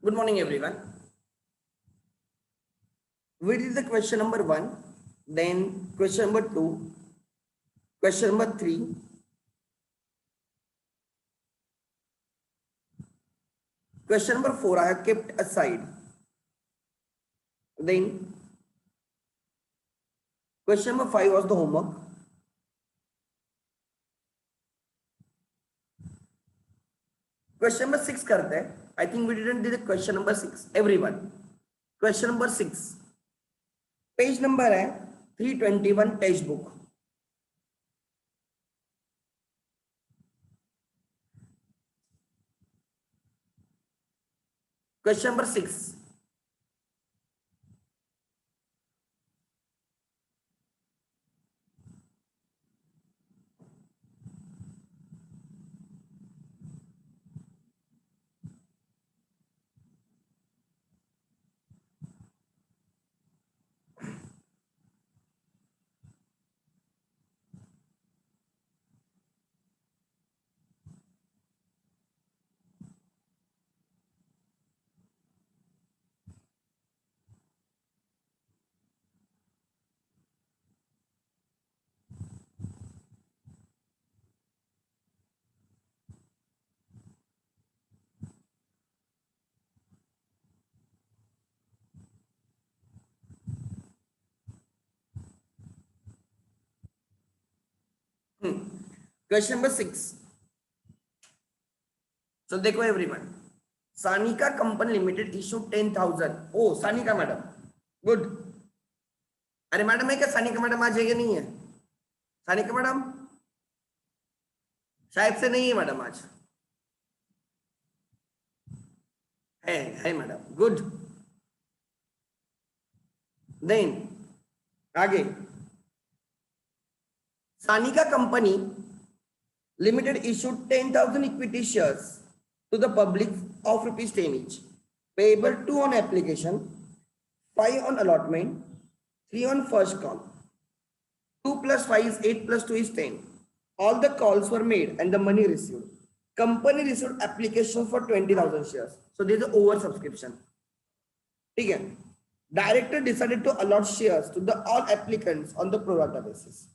Good morning, everyone. We did the question number 1, then question number 2, question number 3, question number 4 I have kept aside. Then question number 5 was the homework. Question number 6 करते हैं. I think we didn't do the question number 6. Everyone. Question number 6. Page number है 321 text book. Question number 6. Question number 6. So देखो everyone. Sanika company limited issue 10,000. ओ Sanika madam, good. अरे madam है क्या? Sanika madam आ जाएगी? नहीं है सानिका मैडम? शायद से नहीं है मैडम आज. है मैडम, गुड. देन आगे. Sanika company limited issued 10,000 equity shares to the public of rupees 10 each, payable 2 on application, 5 on allotment, 3 on first call. 2 plus 5 is 8 plus 2 is 10. All the calls were made and the money received. Company received application for 20,000 shares. So there is an oversubscription. ठीक है. Director decided to allot shares to the all applicants on the pro rata basis.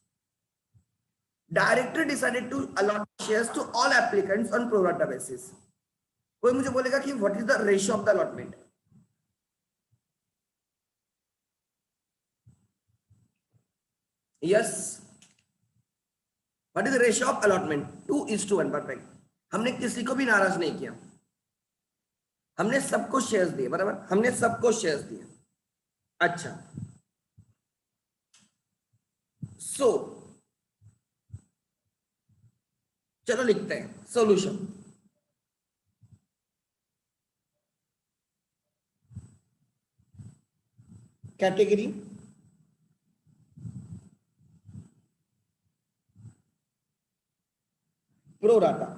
Director decided to allot shares to all applicants on pro rata basis. कोई मुझे बोलेगा कि what is the ratio of the allotment? Yes. What is the ratio of allotment? 2:1. Perfect. हमने किसी को भी नाराज नहीं किया. हमने सबको शेयर्स दिए. बराबर, हमने सबको शेयर्स दिए. अच्छा. सो चलो लिखते हैं सॉल्यूशन. Category pro rata.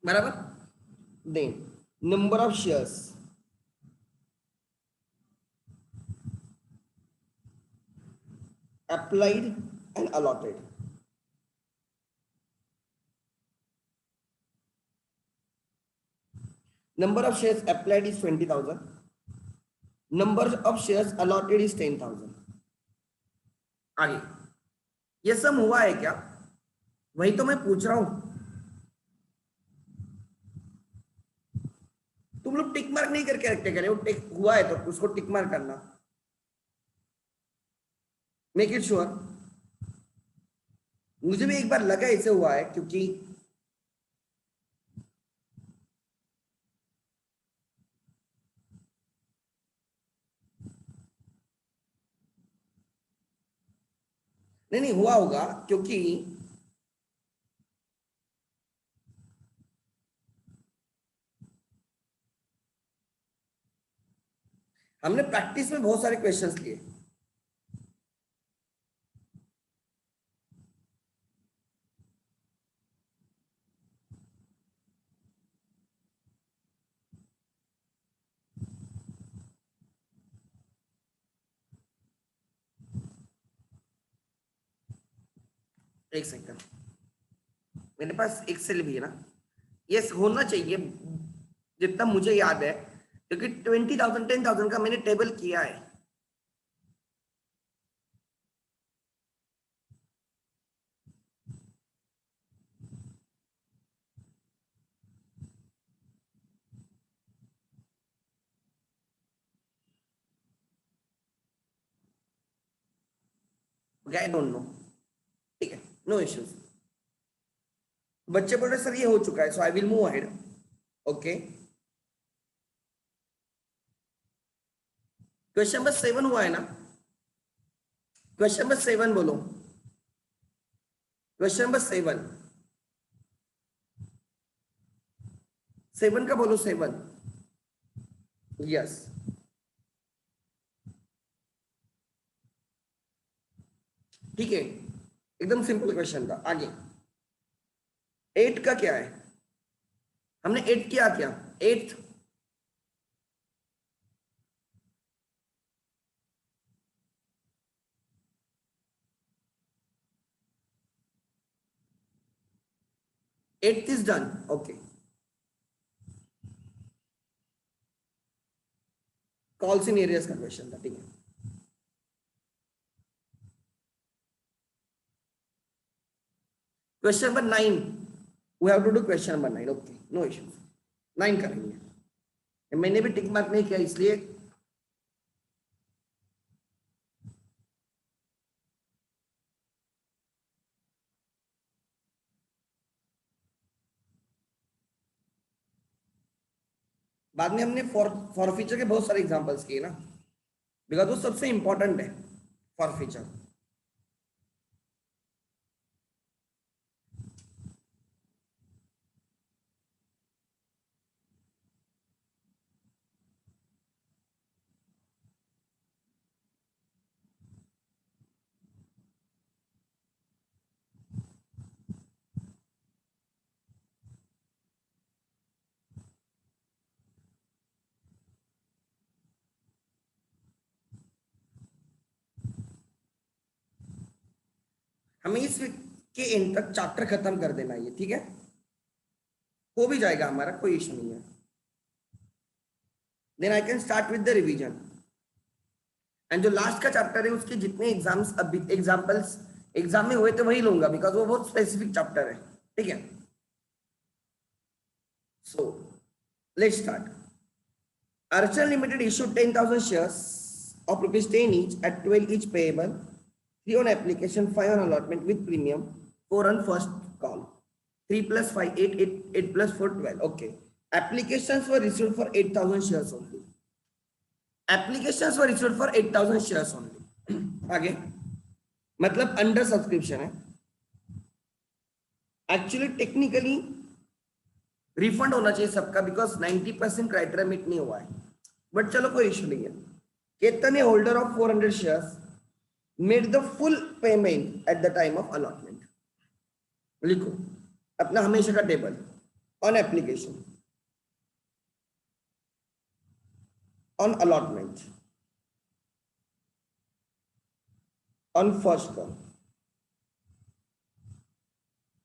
बराबर. Then number of shares, applied and allotted. Number of shares applied is 20,000. Number of shares allotted is 10,000. आगे ये सब हुआ है क्या? वही तो मैं पूछ रहा हूं. तुम लोग टिक मार्क नहीं करके रखते क्या? वो टिक हुआ है तो उसको टिक मार्क करना. Make it sure. मुझे भी एक बार लगा इसे हुआ है क्योंकि नहीं हुआ होगा क्योंकि हमने प्रैक्टिस में बहुत सारे क्वेश्चंस लिए. एक सेकंड. मेरे पास एक्सेल भी है ना, यस होना चाहिए जितना मुझे याद है, क्योंकि 20,000 10,000 का मैंने टेबल किया है। आई डोंट नो, ठीक है, नो इश्यूज। बच्चे बोल रहे सर ये हो चुका है, so I will move ahead. Okay, question number 7 हुआ है ना? क्वेश्चन नंबर 7 बोलो, क्वेश्चन नंबर 7, 7 का बोलो, 7, यस। ठीक है, एकदम सिंपल क्वेश्चन था। आगे 8 का क्या है? हमने 8 किया क्या? 8 8th is done. Okay, calls in arrears का क्वेश्चन था, ठीक है। Question number 9, we have to do question number 9। Okay, no issues, 9 करेंगे। मैंने भी टिक मार्क नहीं किया इसलिए। बाद में हमने फॉर फीचर के बहुत सारे एग्जांपल्स किए ना, बिकॉज वो सबसे इंपॉर्टेंट है फॉर फीचर। हमें इस वीक के एंड तक चैप्टर खत्म कर देना है, ठीक है, हो भी जाएगा हमारा, कोई इशू नहीं है। Then I can start with the revision. And जो लास्ट का चैप्टर है उसके जितने एग्जाम्स अभी एग्जांपल्स एग्जाम में हुए थे वही लूंगा, बिकॉज वो बहुत स्पेसिफिक चैप्टर है, ठीक है। सो let's start. Archer Limited issued 10,000 shares of rupees 10 each at 12 each payable, 3 on application, 5 on allotment with premium, 4 on first call. 3 plus 5, 8, 8, 8 plus 4, 12. Okay. Applications were issued for 8,000 shares only. Applications were issued for 8,000 shares only. आगे मतलब under subscription है, actually technically refund होना चाहिए सबका, because 90% criteria meet नहीं हुआ है, but चलो कोई इशू नहीं है। Ketan holder of 400 shares made the full payment eight the time of allotment. लिखो अपना हमेशा का table. On application, on allotment, on first call,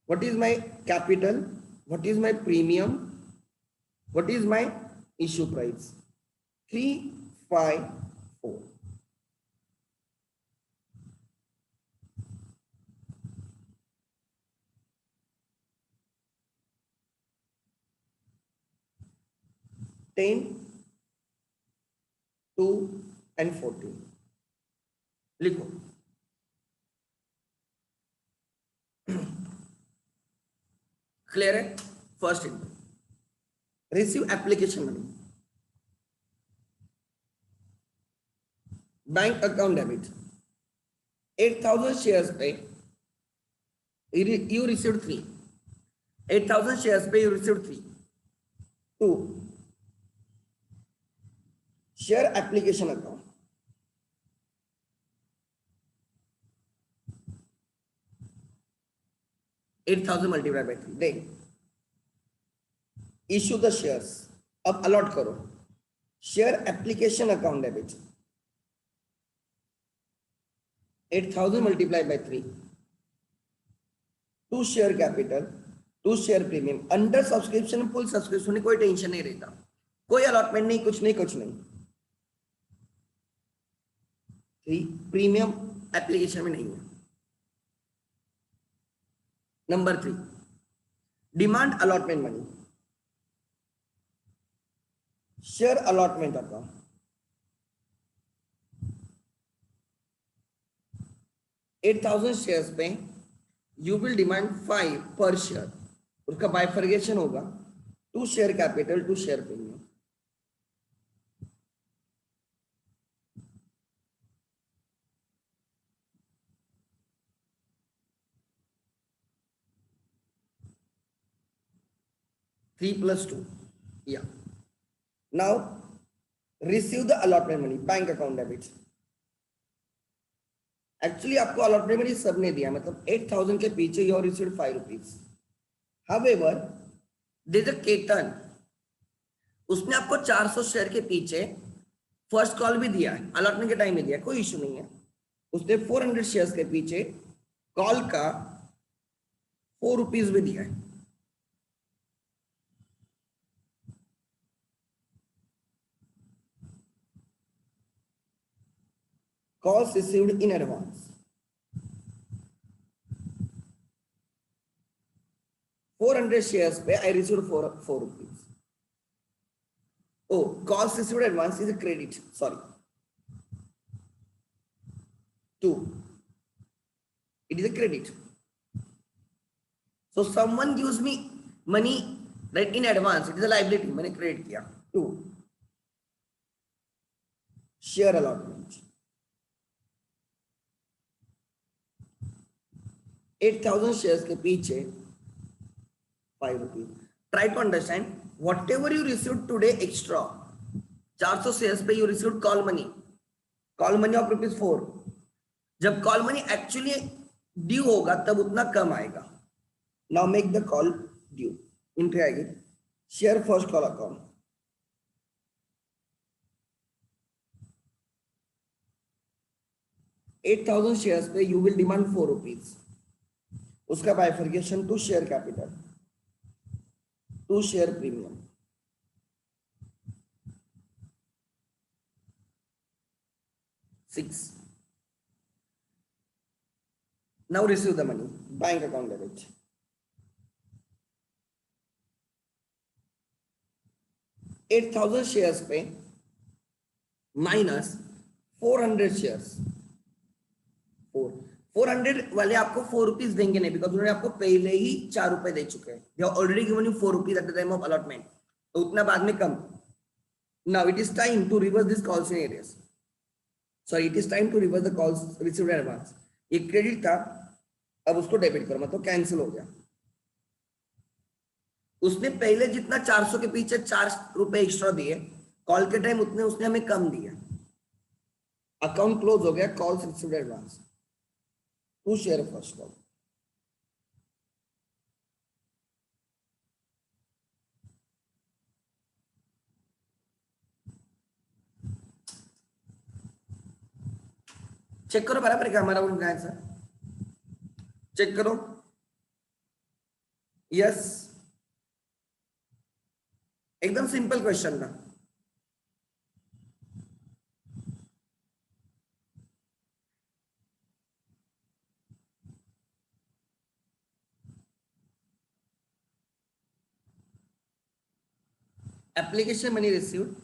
what is my capital, what is my premium, what is my issue price? 3, 5, 4. Ten, 2 and 14 लिखो। Clear है? First receive application money, bank account debit, 8,000 shares पे you received 3, 8,000 shares पे you received 3. 2, share application account, 8,000 multiplied by 3. Then issue the shares, अब allot करो, share application account debit, 8,000 multiplied by 3. 2 share capital, to share premium. Under subscription full subscription कोई tension नहीं रहता, कोई allotment नहीं, कुछ नहीं कुछ नहीं। प्रीमियम एप्लीकेशन में नहीं है। Number 3 demand allotment money, share allotment account. 8,000 shares पे you will demand 5 per share, उसका बाइफर्गेशन होगा to share capital to share premium. Three plus two या now receive the allotment money bank account debit. Actually आपको allotment money सबने दिया, मतलब 8,000 के पीछे you received 5 rupees. However there is a Ketan, उसने आपको 400 शेयर के पीछे फर्स्ट कॉल भी दिया है, अलॉटमेंट के टाइम में दिया, कोई इशू नहीं है। उसने 400 शेयर्स के पीछे कॉल का 4 रुपीज भी दिया है। Calls received in advance 400 shares पे I received 4 rupees. Oh, calls received advance is a credit, sorry 2, it is a credit. So someone gives me money right in advance, it is a liability, मैंने credit किया 2 share allotment 8,000 shares के पीछे 5 rupees. Try to understand whatever you received today extra, 400 shares पे you received call money of ₹4। जब call money actually due होगा तब उतना कम आएगा। Now make the call due, entry आएगी share first call account, $8,000 shares पे you will demand 4 rupees, उसका bifurcation to share capital to share premium. Six now receive the money bank account debit. 8,000 shares पे minus 400 shares, 400 वाले आपको 4 rupees देंगे नहीं, because उन्होंने आपको पहले ही 4 रुपए दे चुके हैं, they are already given you 4 rupees at the time of allotment, तो उतना बाद में कम। Now it is time to reverse this calls in arrears, sorry it is time to reverse the calls received in advance. ये credit था, अब उसको debit करो, मतलब कैंसिल हो गया। उसने पहले जितना 400 के पीछे 4 रुपए एक्स्ट्रा दिए कॉल के टाइम, उतने उसने हमें कम दिया, अकाउंट क्लोज हो गया, calls received advance to share first call. Check करो बराबर है क्या हमारा उनका आंसर, चेक करो। यस एकदम सिंपल क्वेश्चन था। Application money received,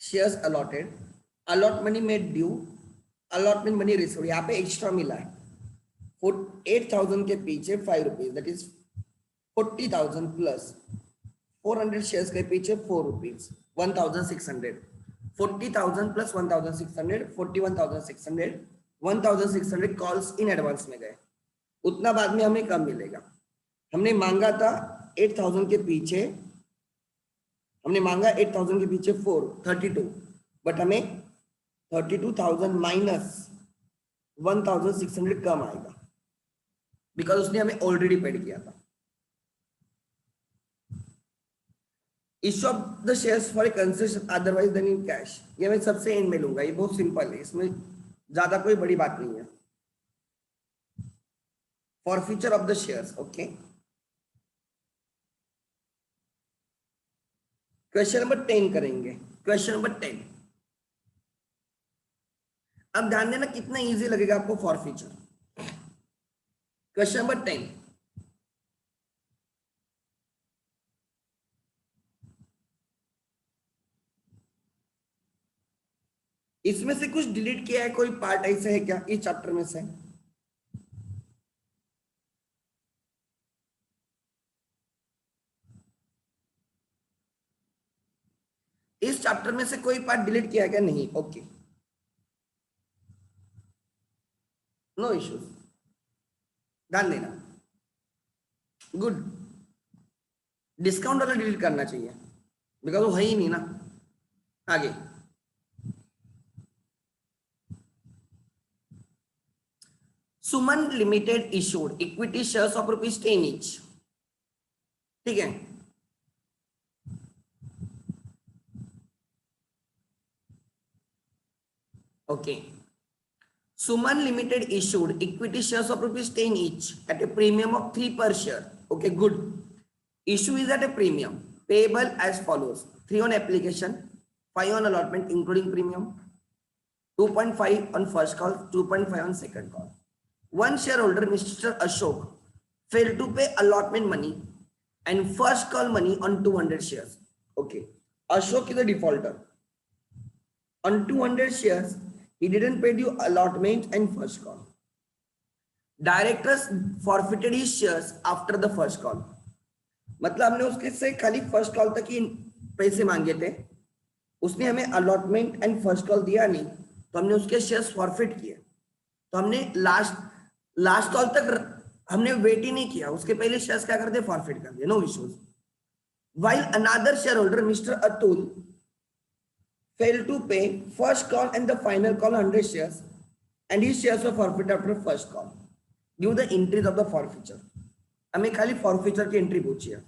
shares allotted, allot money made due, allotment money received, यहाँ पे एक्स्ट्रा मिला है 8,000 के पीछे 5 rupees, that is 40,000 plus 400 shares के पीछे 4 rupees, 1,600, 40,000 plus 1,600, 41,600, 1,600 calls in advance में गए, उतना बाद में हमें कम मिलेगा। हमने मांगा था 8,000 के पीछे, हमने मांगा 8,000 के पीछे 32, बट हमें 32,000 माइनस 1,600 कम आएगा, बिकॉज उसने हमें ऑलरेडी पेड किया था। Issue of the shares for concession otherwise than in cash, ये मैं सबसे एंड में लूंगा, ये बहुत सिंपल है, इसमें ज्यादा कोई बड़ी बात नहीं है। forfeiture of the shares. Okay. Question number 10 करेंगे. Question number 10. अब ध्यान देना कितना इजी लगेगा आपको फॉरफीचर. Question number 10. इसमें से कुछ डिलीट किया है, कोई पार्ट ऐसे है क्या इस चैप्टर में से? इस चैप्टर में से कोई पार्ट डिलीट किया है क्या? नहीं. Okay, no issues. ध्यान देना. गुड. डिस्काउंट वाला डिलीट करना चाहिए बिकॉज वो है ही नहीं ना. आगे. Suman Limited issued equity shares of ₹10 each. ठीक है. Okay. Suman Limited issued equity shares of ₹10 each at a premium of 3 per share. Okay, good. Issue is at a premium. Payable as follows: 3 on application, 5 on allotment including premium, 2.5 on first call, 2.5 on second call. One shareholder, Mr. Ashok, failed to pay allotment money and first call money on 200 shares. Okay, Ashok is a defaulter. On 200 shares, he didn't pay you allotment and first call. Directors forfeited his shares after the first call. मतलब हमने उसके से खाली first call तक ही पैसे मांगे थे, उसने हमें अलॉटमेंट एंड फर्स्ट कॉल दिया नहीं, तो हमने उसके शेयर्स फॉरफिट किए. तो हमने लास्ट कॉल तक हमने वेट ही नहीं किया, उसके पहले शेयर्स क्या कर दिए? फॉरफिट कर दिए. No issues. While another shareholder, Mr. Atul, failed to pay first call and the final call 100 shares and his shares were forfeited after first call. Give the entries of the forfeiture. हमें खाली forfeiture की entry पूछी है.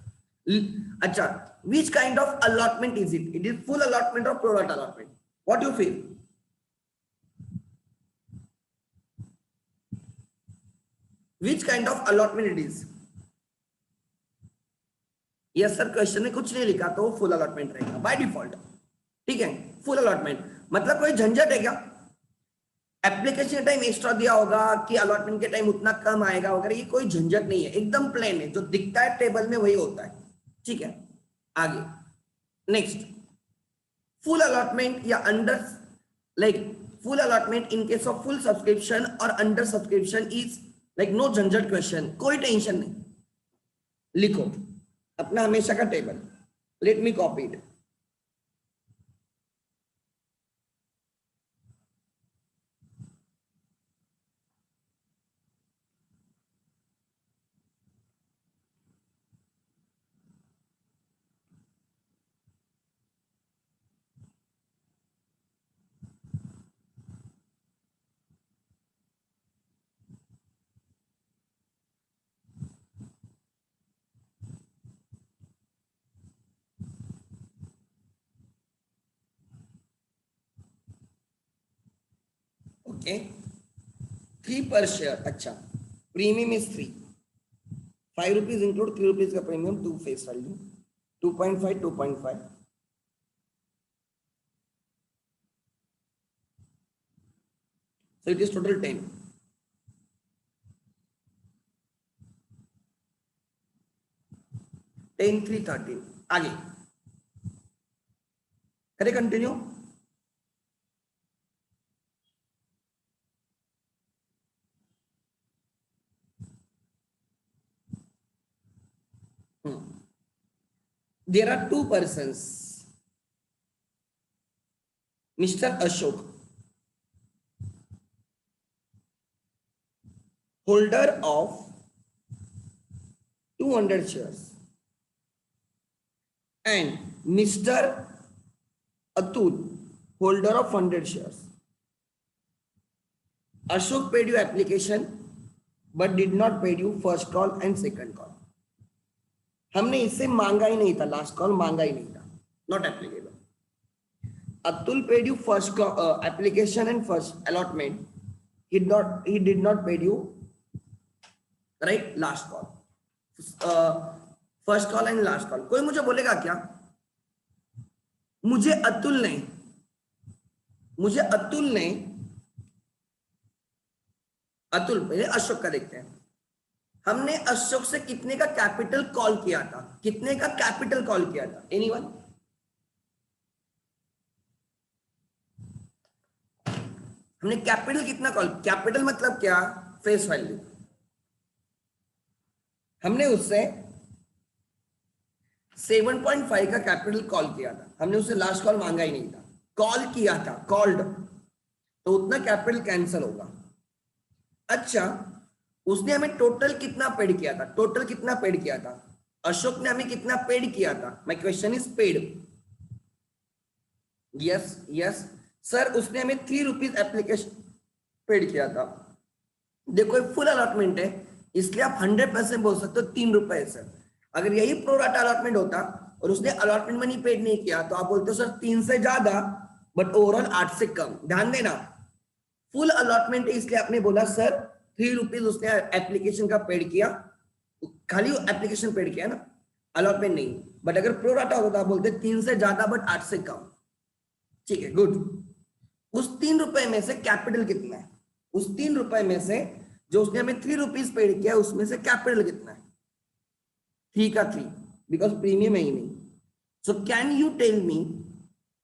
अच्छा, which kind of allotment is it? It is full allotment or pro rata allotment? What do you feel? Which kind of allotment it is? Yes sir, question में कुछ नहीं लिखा तो फुल अलॉटमेंट रहेगा बाय डिफॉल्ट. ठीक है, full allotment. मतलब कोई झंझट है क्या? एप्लीकेशन टाइम एक्स्ट्रा दिया होगा कि अलॉटमेंट के टाइम उतना कम आएगा वगैरह, ये कोई झंझट नहीं है, एकदम प्लेन है. जो दिखता है टेबल में वही होता है. ठीक है, आगे. नेक्स्ट, फुल अलॉटमेंट या under, like full allotment in case of full subscription और under subscription is like no झंझट क्वेश्चन, कोई टेंशन नहीं. लिखो अपना हमेशा का table. Let me copy it. Okay, 3 per share. अच्छा, premium is 3. 5 rupees include 3 rupees का premium, 2 face value, 2.5 2.5. So it is total 10. 10 3 13. आगे करे continue. There are 2 persons, Mr. Ashok, holder of 200 shares, and Mr. Atul, holder of 100 shares. Ashok paid you application but did not pay you first call and second call. हमने इससे मांगा ही नहीं था, last call मांगा ही नहीं था, not applicable. Atul paid you first application and first allotment, he did not pay you right, last call, first call and last call. कोई मुझे बोलेगा क्या, मुझे अतुल ने अतुल पहले अशोक का देखते हैं, हमने अशोक से कितने का कैपिटल कॉल किया था, कितने का कैपिटल कॉल किया था, एनीवन? हमने कैपिटल कितना कॉल, कैपिटल मतलब क्या, फेस वैल्यू। हमने उससे 7.5 का कैपिटल कॉल किया था, हमने उससे लास्ट कॉल मांगा ही नहीं था, कॉल किया था, कॉल्ड, तो उतना कैपिटल कैंसिल होगा। अच्छा, उसने हमें टोटल कितना पेड किया था, टोटल कितना पेड किया था, अशोक ने हमें कितना पेड किया था, my question is paid. Yes yes sir, उसने हमें 3 रुपीज एप्लीकेशन पेड किया था। देखो फुल अलॉटमेंट है, इसलिए आप 100% बोल सकते हो 3 रुपए सर। अगर यही प्रोराटा अलॉटमेंट होता और उसने अलॉटमेंट मनी पेड नहीं किया तो आप बोलते हो सर 3 से ज्यादा बट ओवरऑल 8 से कम। ध्यान देना, फुल अलॉटमेंट है इसलिए आपने बोला सर 3 रुपीज उसने एप्लीकेशन का पेड किया, खाली एप्लीकेशन पेड किया ना, अलॉटमेंट नहीं। बट अगर प्रोराटा होता आप बोलते 3 से ज्यादा बट 8 से कम। ठीक है, गुड। उस 3 रुपए में से कैपिटल कितना है, उस 3 रुपए में से जो उसने हमें 3 रुपीज पेड किया उसमें से कैपिटल कितना है, 3 का 3, बिकॉज प्रीमियम है ही नहीं। So can you tell me,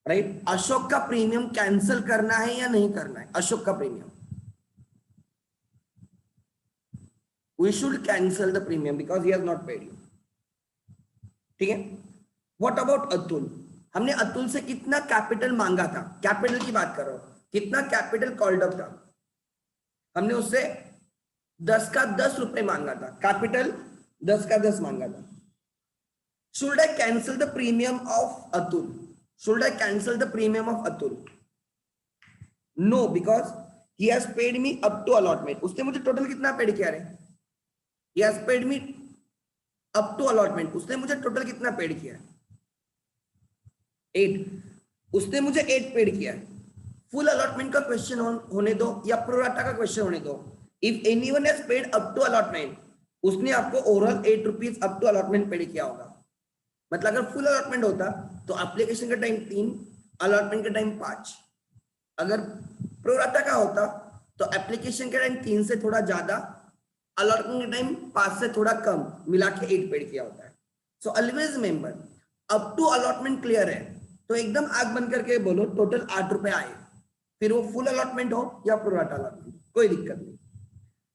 right, Ashok का प्रीमियम कैंसिल करना है या नहीं करना है, अशोक का premium, we should cancel the premium because he has not paid you. ठीक है, व्हाट अबाउट अतुल, हमने अतुल से कितना कैपिटल मांगा था, कैपिटल की बात कर रहा हूं, कितना कैपिटल कॉल्ड अप था, हमने उससे 10 का 10 रुपए मांगा था, कैपिटल 10 का 10 मांगा था। Should I cancel the premium of Atul, should I cancel the premium of Atul? No, because he has paid me up to allotment. उसने मुझे टोटल कितना पेड किया रे, he has paid me up to allotment, उसने मुझे टोटल कितना paid किया, 8, उसने मुझे 8 पेड किया है। फुल अलॉटमेंट का क्वेश्चन होने दो या प्रोराटा का क्वेश्चन होने दो, if anyone has paid up to allotment, उसने आपको overall 8 rupees up to allotment paid किया होगा। मतलब अगर फुल अलॉटमेंट होता तो एप्लीकेशन का टाइम 3, अलॉटमेंट का टाइम 5। अगर प्रोराटा का होता तो एप्लीकेशन का टाइम 3 से थोड़ा ज्यादा, अलॉटमेंट का टाइम 5 से थोड़ा कम, मिला के 8 पेड किया होता है। So always remember, up to allotment clear है तो एकदम आग बंद करके बोलो टोटल 8 रुपए आए, फिर वो फुल अलॉटमेंट हो या प्रोराटा अलॉटमेंट, कोई दिक्कत नहीं।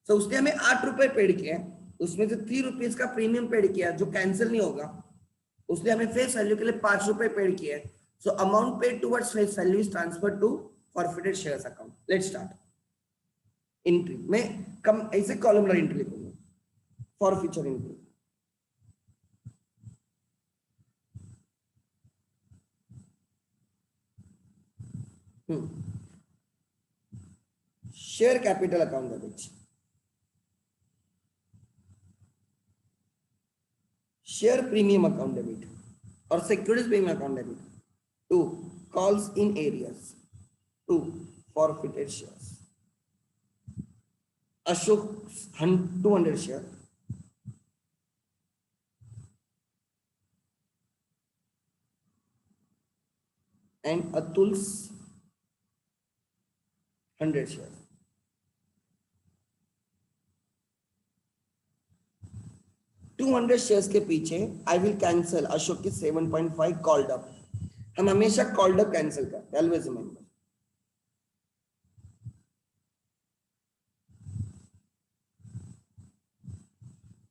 सो उसने हमें 8 रुपए पेड किए, उसमें से 3 रुपीज का प्रीमियम पेड किया जो कैंसिल नहीं होगा, उसने हमें फेस वैल्यू के लिए 5 रुपए पेड किए। So amount paid towards face value is transfer to forfeited shares account. Let's start. Entry में कम ऐसे कॉलमनर एंट्री लिखूंगा, for future entry. Share capital account debit, share premium account debit और securities premium account debit. 2 calls in areas, 2 forfeited shares, Ashok's 200 share, and Atul's 100 share. To 200 shares के पीछे I will cancel Ashok की 7.5 called up. हम हमेशा called up cancel करते हैं, always remember.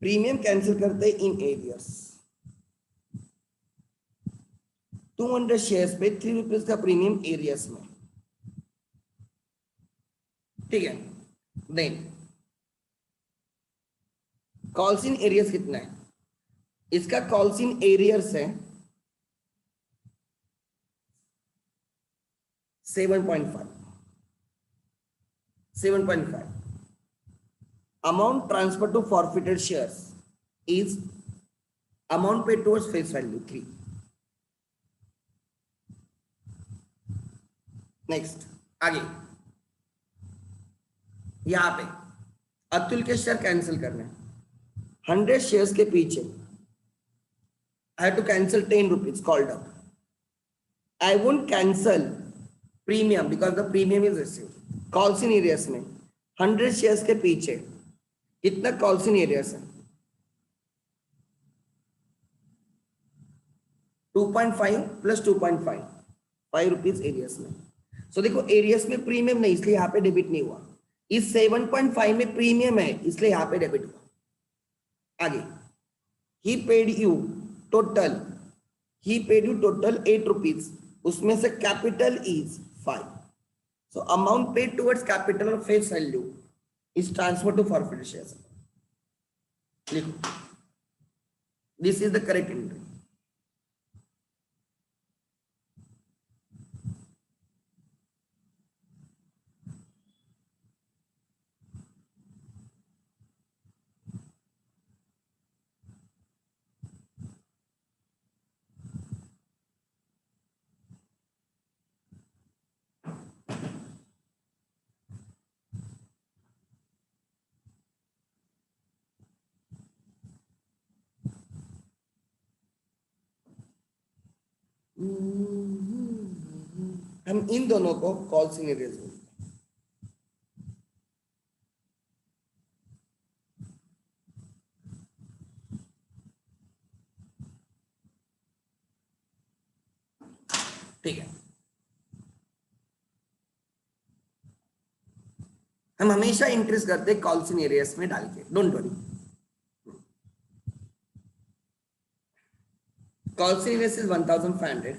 Premium cancel करते in arrears. 200 shares पे 3 rupees का प्रीमियम एरियर्स में, ठीक है। देन कॉल्स इन एरियर्स कितना है, इसका कॉल्स इन एरियर्स है 7.5, 7.5। Amount transferred to forfeited shares is amount paid towards face value 3। Next आगे, यहां पे अतुल के शेयर कैंसिल करने हैं, 100 शेयर्स के पीछे I have to cancel 10 rupees called up. I won't cancel premium because the premium is received. Calls in areas में 100 shares के पीछे कितना calls in areas है? 2.5 plus 2.5 5 rupees areas में. So देखो areas में प्रीमियम नहीं इसलिए यहाँ पे डेबिट नहीं हुआ. इस 7.5 में प्रीमियम है इसलिए यहाँ पे डेबिट हुआ. आगे he paid you total 8 rupees. उसमें से capital is 5. So amount paid towards capital or face value is transferred to forfeited shares. लिखो. This is the correct entry. हम इन दोनों को कॉल्स इन एरियाज बोलते हैं. ठीक है. हम हमेशा इंक्रीज करते हैं कॉल्स इन एरियाज में डाल के. Don't worry. Calls in areas is 1500.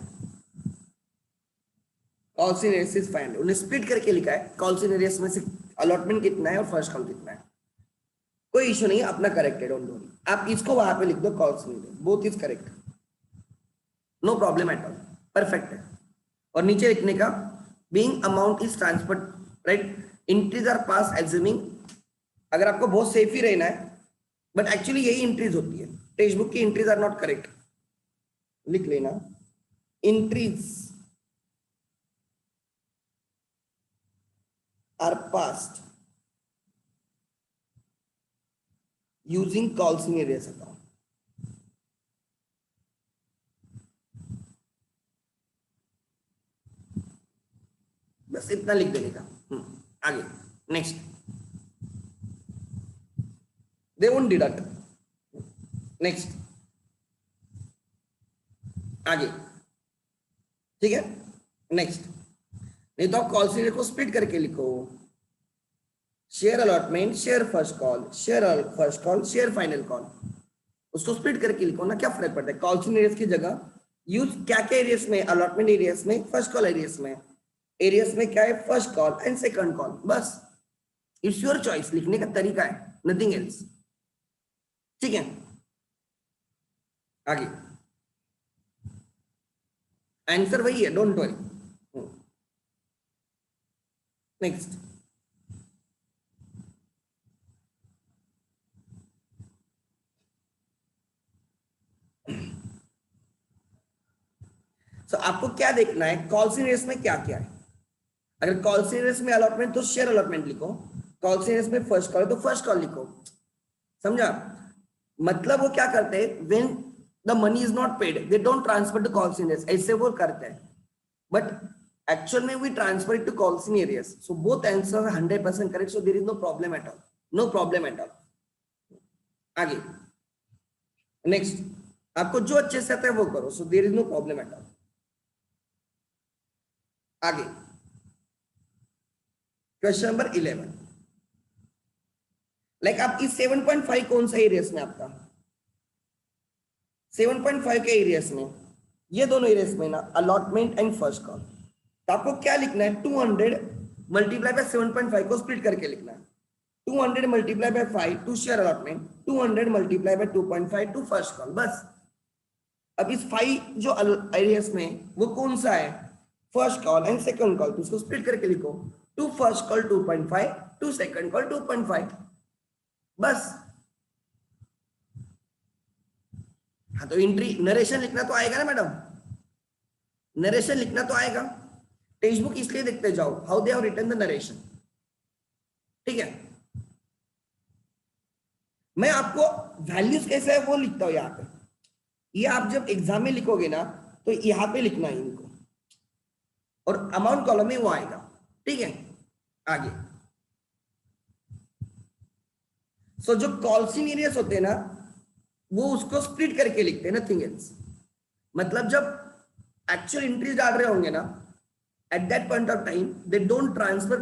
Calls in areas is 500. उन्हें स्प्लिट करके लिखा है. कॉल्स इन एरियाज में से अलॉटमेंट कितना है और फर्स्ट कॉल कितना है. कोई इशू नहीं है. अपना करेक्ट है. Don't worry. आप इसको वहां पे लिख दो. Calls in arrears both is correct. No problem at all. Perfect है. और नीचे लिखने का being amount is transferred right. Entries are pass assuming. अगर आपको बहुत सेफ ही रहना है बट एक्चुअली यही एंट्रीज होती है. टेक्स्ट बुक की एंट्रीज आर नॉट करेक्ट. लिख लेना. Entries are passed using calls in arrears account. बस इतना लिख देने का. आगे next. They won't deduct. Next. आगे ठीक है. नेक्स्ट. नहीं तो आप कॉल सीरियल को स्प्लिट करके लिखो. Share allotment, share first call, share first call, share final call. उसको स्प्लिट करके लिखो ना. क्या फर्क पड़ता है. कॉल सीरियल की जगह यूज क्या क्या एरियाज में. अलॉटमेंट एरियाज में, फर्स्ट कॉल एरियाज में. एरियाज में क्या है. First call and second call. बस इट्स योर चॉइस. लिखने का तरीका है. Nothing else. ठीक है. आगे आंसर वही है. Don't worry. नेक्स्ट. सो आपको क्या देखना है. कॉल सीरियस में क्या क्या है. अगर कॉल सीरियस में अलॉटमेंट तो शेयर अलॉटमेंट लिखो. कॉल सीरियस में फर्स्ट कॉल तो फर्स्ट कॉल लिखो. समझा. मतलब वो क्या करते हैं. When the money is not paid they don't transfer to call serious. ऐसे वो करते हैं. बट एक्चुअल में we transfer it to call in arrears. So both answer 100% correct. So there is no problem at all. No problem at all. आगे next. आपको जो अच्छे से आता है वो करो. So there is no problem at all. आगे क्वेश्चन नंबर 11. लाइक आप इस 7.5 कौन सा एरियाज में. आपका 7.5 के एरियाज में ये दोनों एरियाज में ना अलॉटमेंट एंड फर्स्ट कॉल. तो आपको क्या लिखना है. 200 मल्टीप्लाई बाय 7.5 को स्प्लिट करके लिखना है. 200 multiply by 5 to share allotment. 200 multiply by 2.5 to first call. बस. अब इस 5 जो एरियाज में वो कौन सा है. First call and second call. तो उसको स्प्लिट करके लिखो. To first call 2.5 to second call 2.5. बस. हाँ तो एंट्री नरेशन लिखना तो आएगा ना मैडम. नरेशन लिखना तो आएगा. टेक्स्ट बुक इसलिए देखते जाओ how they have written the narration. ठीक है. मैं आपको वैल्यूज कैसे है वो लिखता हूं यहाँ पे। ये आप जब एग्जाम में लिखोगे ना तो यहाँ पे लिखना है इनको, और अमाउंट कॉलम में वो आएगा। ठीक है, आगे। सो जो कॉल्सिंग एरियाज होते हैं ना वो उसको स्प्लिट करके लिखते हैं, नथिंग एल्स। मतलब जब एक्चुअल एंट्रीज डाल रहे होंगे ना, at that point of time they don't transfer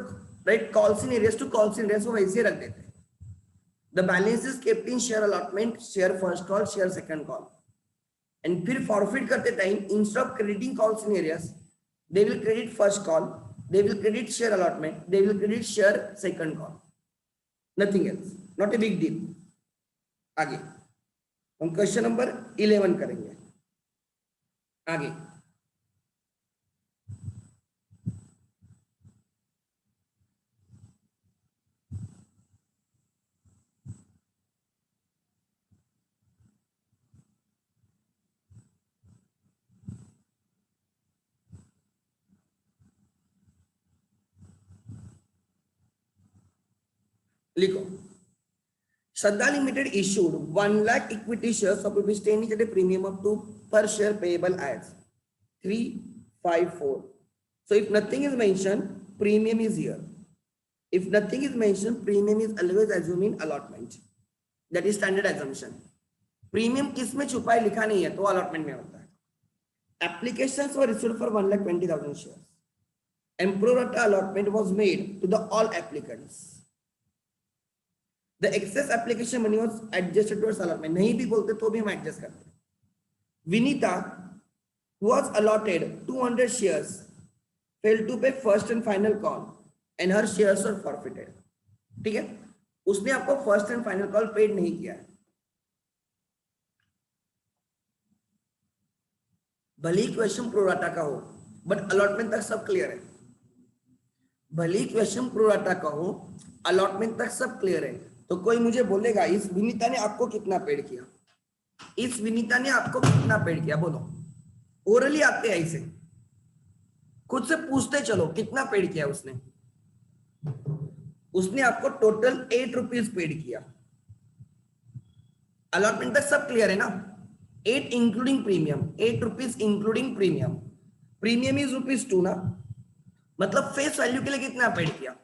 right calls in arrears to calls in arrears, वो वैसे रख देते हैं। The balance is kept in share allotment, share first call, share second call. And फिर फॉरफिट करते time instead of crediting calls in arrears they will credit first call, they will credit share allotment, they will credit share second call, nothing else, not a big deal। आगे हम question number 11 करेंगे। आगे लिखो, Shraddha Limited issued 1 lakh equity shares of rupees 10 each at a premium of 2 per share payable as 354। So if nothing is mentioned, premium is here. If nothing is mentioned, premium is always assumed in allotment. That is standard assumption. Premium किस में छुपा है लिखा नहीं है तो allotment में होता है। Applications were issued for 1,20,000 shares. And pro rata allotment was made to the all applicants. The excess application money was adjusted towards allotment। नहीं भी बोलते तो भी हम एडजस्ट करते हैं। Vinita was allotted 200 shares, failed to pay first and final call, and her shares were forfeited। ठीक है, उसने आपको first and final call paid नहीं किया है। भले ही क्वेश्चन प्रोराटा का हो बट अलॉटमेंट तक सब क्लियर है। भले ही क्वेश्चन प्रोराटा का हो अलॉटमेंट तक सब क्लियर है। तो कोई मुझे बोलेगा इस विनीता ने आपको कितना पेड किया, इस विनीता ने आपको कितना पेड किया, बोलो। ओरली आते हैं ऐसे, खुद से पूछते चलो कितना पेड किया उसने। उसने आपको टोटल 8 रुपीज पेड किया। अलॉटमेंट तक सब क्लियर है ना। 8 including premium, 8 rupees including premium. Premium is ₹2 ना, मतलब फेस वैल्यू के लिए कितना पेड किया,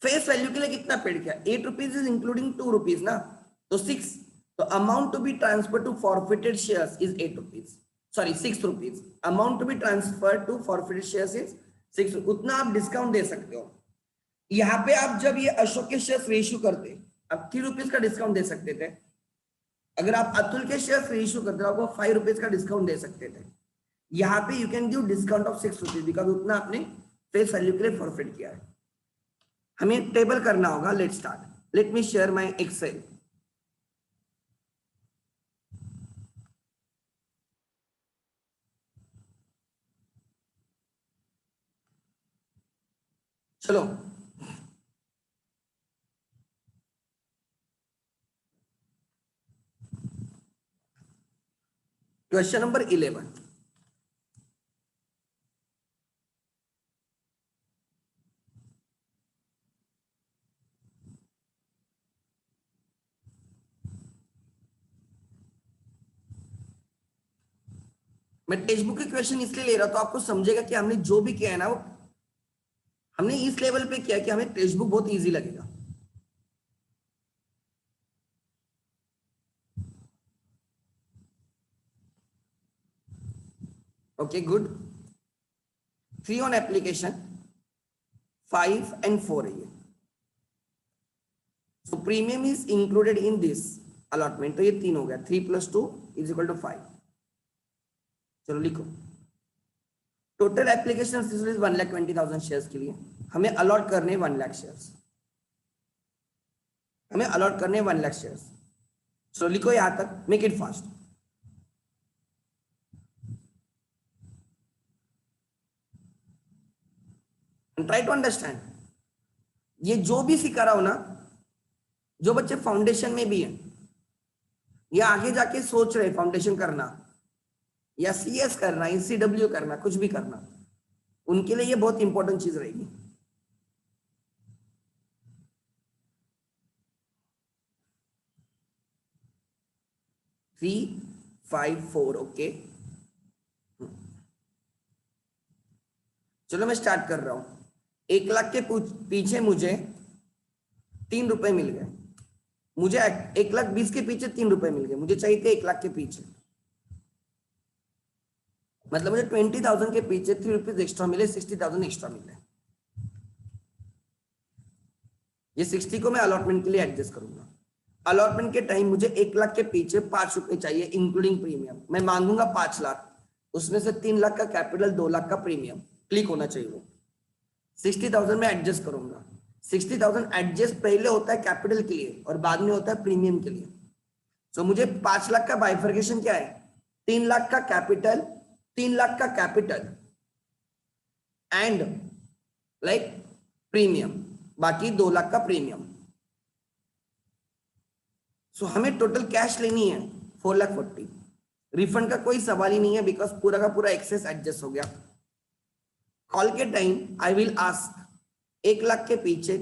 फेस वैल्यू के लिए कितना पेड किया। 8 रुपीज इज इंक्लूडिंग 2 रुपीज ना, तो 6। तो amount to be transfer to forfeited shares is 8 rupees, sorry 6 rupees. Amount to be transfer to forfeited shares is 6। उतना आप डिस्काउंट दे सकते हो। यहाँ पे आप जब ये अशोक के शेयर्स रेशियो करते आप 3 रुपीज का डिस्काउंट दे सकते थे। अगर आप अतुल के शेयर्स रेशियो करते आपको 5 रुपीज का डिस्काउंट दे सकते थे। यहाँ पे you can give discount of 6 rupees because उतना आपने फेस वैल्यू के लिए फॉरफिट किया है। हमें टेबल करना होगा। Let start, let me share my excel. चलो क्वेश्चन नंबर 11। मैं टेक्स्ट बुक के क्वेश्चन इसलिए ले रहा हूं तो आपको समझेगा कि हमने जो भी किया है ना वो हमने इस लेवल पे किया कि हमें टेक्स्ट बुक बहुत इजी लगेगा। Okay good. 3 on application, 5 and 4 है ये। सो premium is included in this allotment, तो ये 3 हो गया। 3 + 2 = 5। चलो लिखो, टोटल एप्लीकेशन 1,20,000 शेयर्स के लिए हमें अलॉट करने 1 लाख शेयर्स, हमें अलॉट करने 1 लाख शेयर्स। सो लिखो यहां तक, make it fast. Try to understand. ये जो भी सिखा रहा हो ना, जो बच्चे फाउंडेशन में भी हैं या आगे जाके सोच रहे फाउंडेशन करना या CS करना, ECW करना, कुछ भी करना, उनके लिए ये बहुत इंपॉर्टेंट चीज रहेगी। 354। ओके, चलो मैं स्टार्ट कर रहा हूं। 1 लाख के पीछे मुझे 3 रुपए मिल गए। मुझे 1,20,000 के पीछे 3 रुपए मिल गए। मुझे चाहिए थे 1 लाख के पीछे, मतलब मुझे 20,000 के पीछे 3 रुपीज एक्स्ट्रा मिले, 60,000 एक्स्ट्रा मिले। ये 60 को मैं अलॉटमेंट के लिए एडजस्ट करूंगा। अलॉटमेंट के टाइम मुझे 1 लाख के पीछे 5 रुपए चाहिए इंक्लूडिंग प्रीमियम। मैं मांगूंगा 5 लाख, उसमें से 3 लाख का कैपिटल, 2 लाख का प्रीमियम। क्लिक होना चाहिए वो। 60,000 में एडजस्ट करूंगा। 60,000 एडजस्ट पहले होता है कैपिटल के लिए और बाद में होता है प्रीमियम के लिए। सो मुझे 5 लाख का बाइफर्केशन क्या है? 3 लाख का कैपिटल, 3 लाख का कैपिटल एंड लाइक प्रीमियम, बाकी 2 लाख का प्रीमियम। सो हमें टोटल कैश लेनी है 4,40,000। रिफंड का कोई सवाल ही नहीं है बिकॉज पूरा का पूरा एक्सेस एडजस्ट हो गया। कॉल के time I will ask 1 lakh के पीछे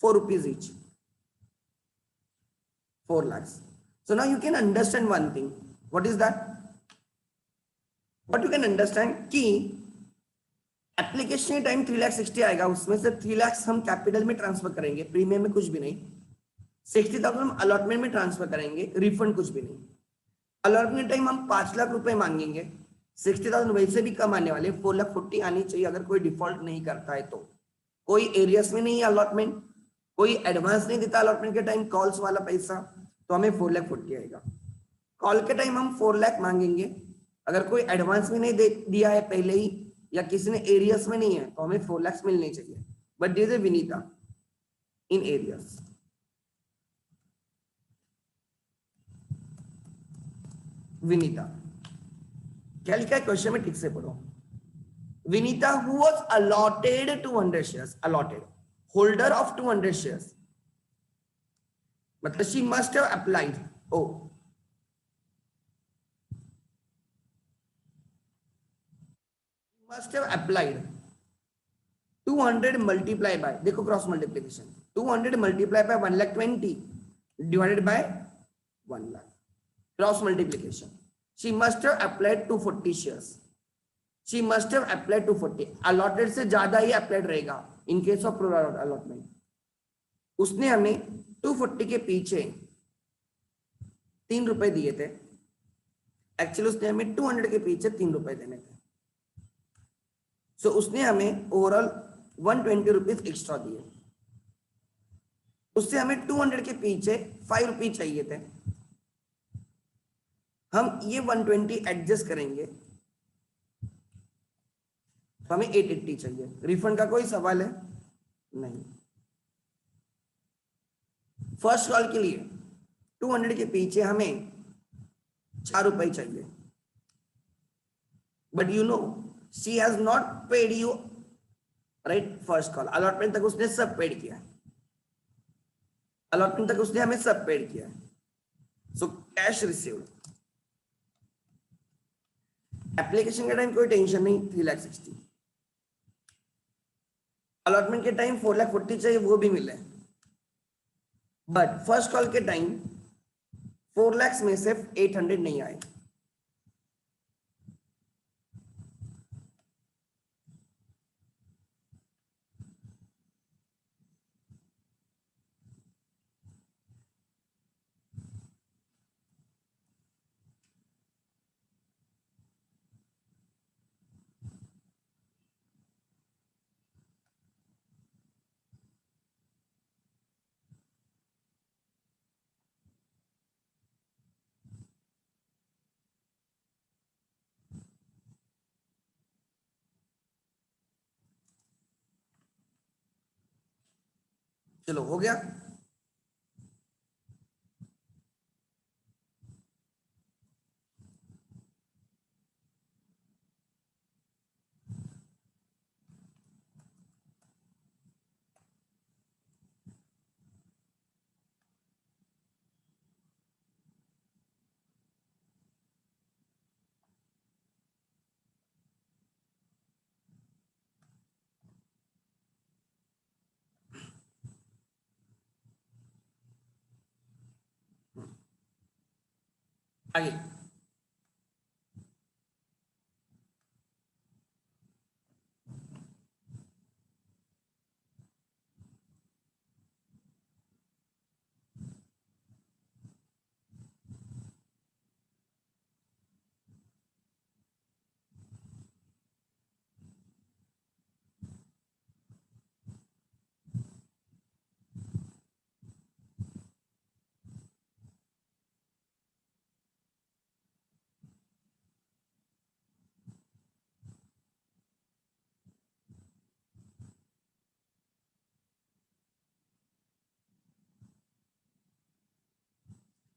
4 rupees each, 4 lakhs. So now you can understand one thing. What is that? What you can understand कि एप्लीकेशन टाइम 3,60,000 आएगा, उसमें से 3 लाख हम कैपिटल में ट्रांसफर करेंगे, प्रीमियम में कुछ भी नहीं। 60,000 हम अलॉटमेंट में ट्रांसफर करेंगे, रिफंड कुछ भी नहीं। अलॉटमेंट टाइम हम 5 लाख रुपए मांगेंगे, 60,000 वैसे भी कम आने वाले, 4,40,000 आनी चाहिए अगर कोई डिफॉल्ट नहीं करता है तो। कोई एरियस में नहीं है अलॉटमेंट, कोई एडवांस नहीं देता अलॉटमेंट के टाइम कॉल्स वाला पैसा, तो हमें 4,40,000 आएगा। कॉल के टाइम हम 4 लाख मांगेंगे, अगर कोई एडवांस में नहीं दे दिया है पहले ही या किसी ने एरियस में नहीं है तो हमें 4 लाख मिलने चाहिए। But this is Vinita in arrears. Vinita क्या लिखा है क्वेश्चन में, ठीक से पढ़ो। Vinita who was allotted 200 shares, allotted holder of 200 shares, मतलब she must have applied. Oh must have applied 200 multiply by, देखो cross multiplication, 200 multiply by 1,20,000 divided by 1 lakh, cross multiplication. she must have applied 240 shares, she must have applied 240, allotted से ज्यादा ही applied रहेगा in case of pro rata allotment। उसने हमें 240 के पीछे 3 रुपए दिए थे, एक्चुअली उसने हमें 200 के पीछे 3 रुपए देने थे। सो उसने हमें ओवरऑल 120 रुपीज एक्स्ट्रा दिए। उससे हमें 200 के पीछे 5 रुपीज चाहिए थे। हम ये 120 एडजस्ट करेंगे तो हमें 880 चाहिए। रिफंड का कोई सवाल है नहीं। फर्स्ट कॉल के लिए 200 के पीछे हमें 4 रुपए चाहिए, but you know she has not paid you right first call। Allotment तक उसने सब पेड किया है, अलॉटमेंट तक उसने हमें सब पेड किया है। So cash received. एप्लीकेशन के टाइम कोई टेंशन नहीं, 3,60,000। अलॉटमेंट के टाइम 4,40,000 चाहिए, वो भी मिले, बट फर्स्ट कॉल के टाइम 4 लाख में से 800 नहीं आए। चलो हो गया। आगे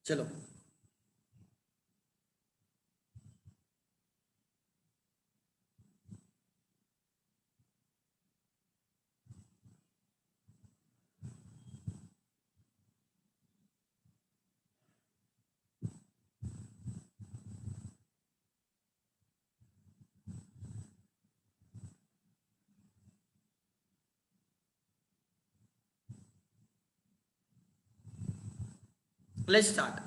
चलो लेट्स स्टार्ट।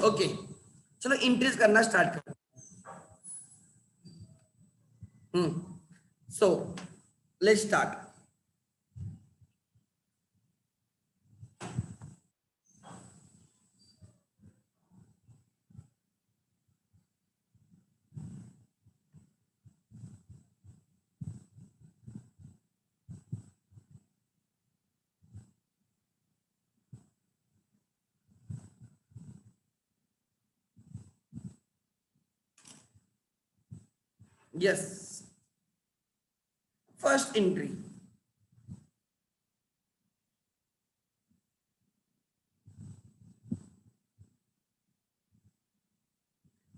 ओके चलो इंक्रीज करना स्टार्ट कर। So let's start. Yes first entry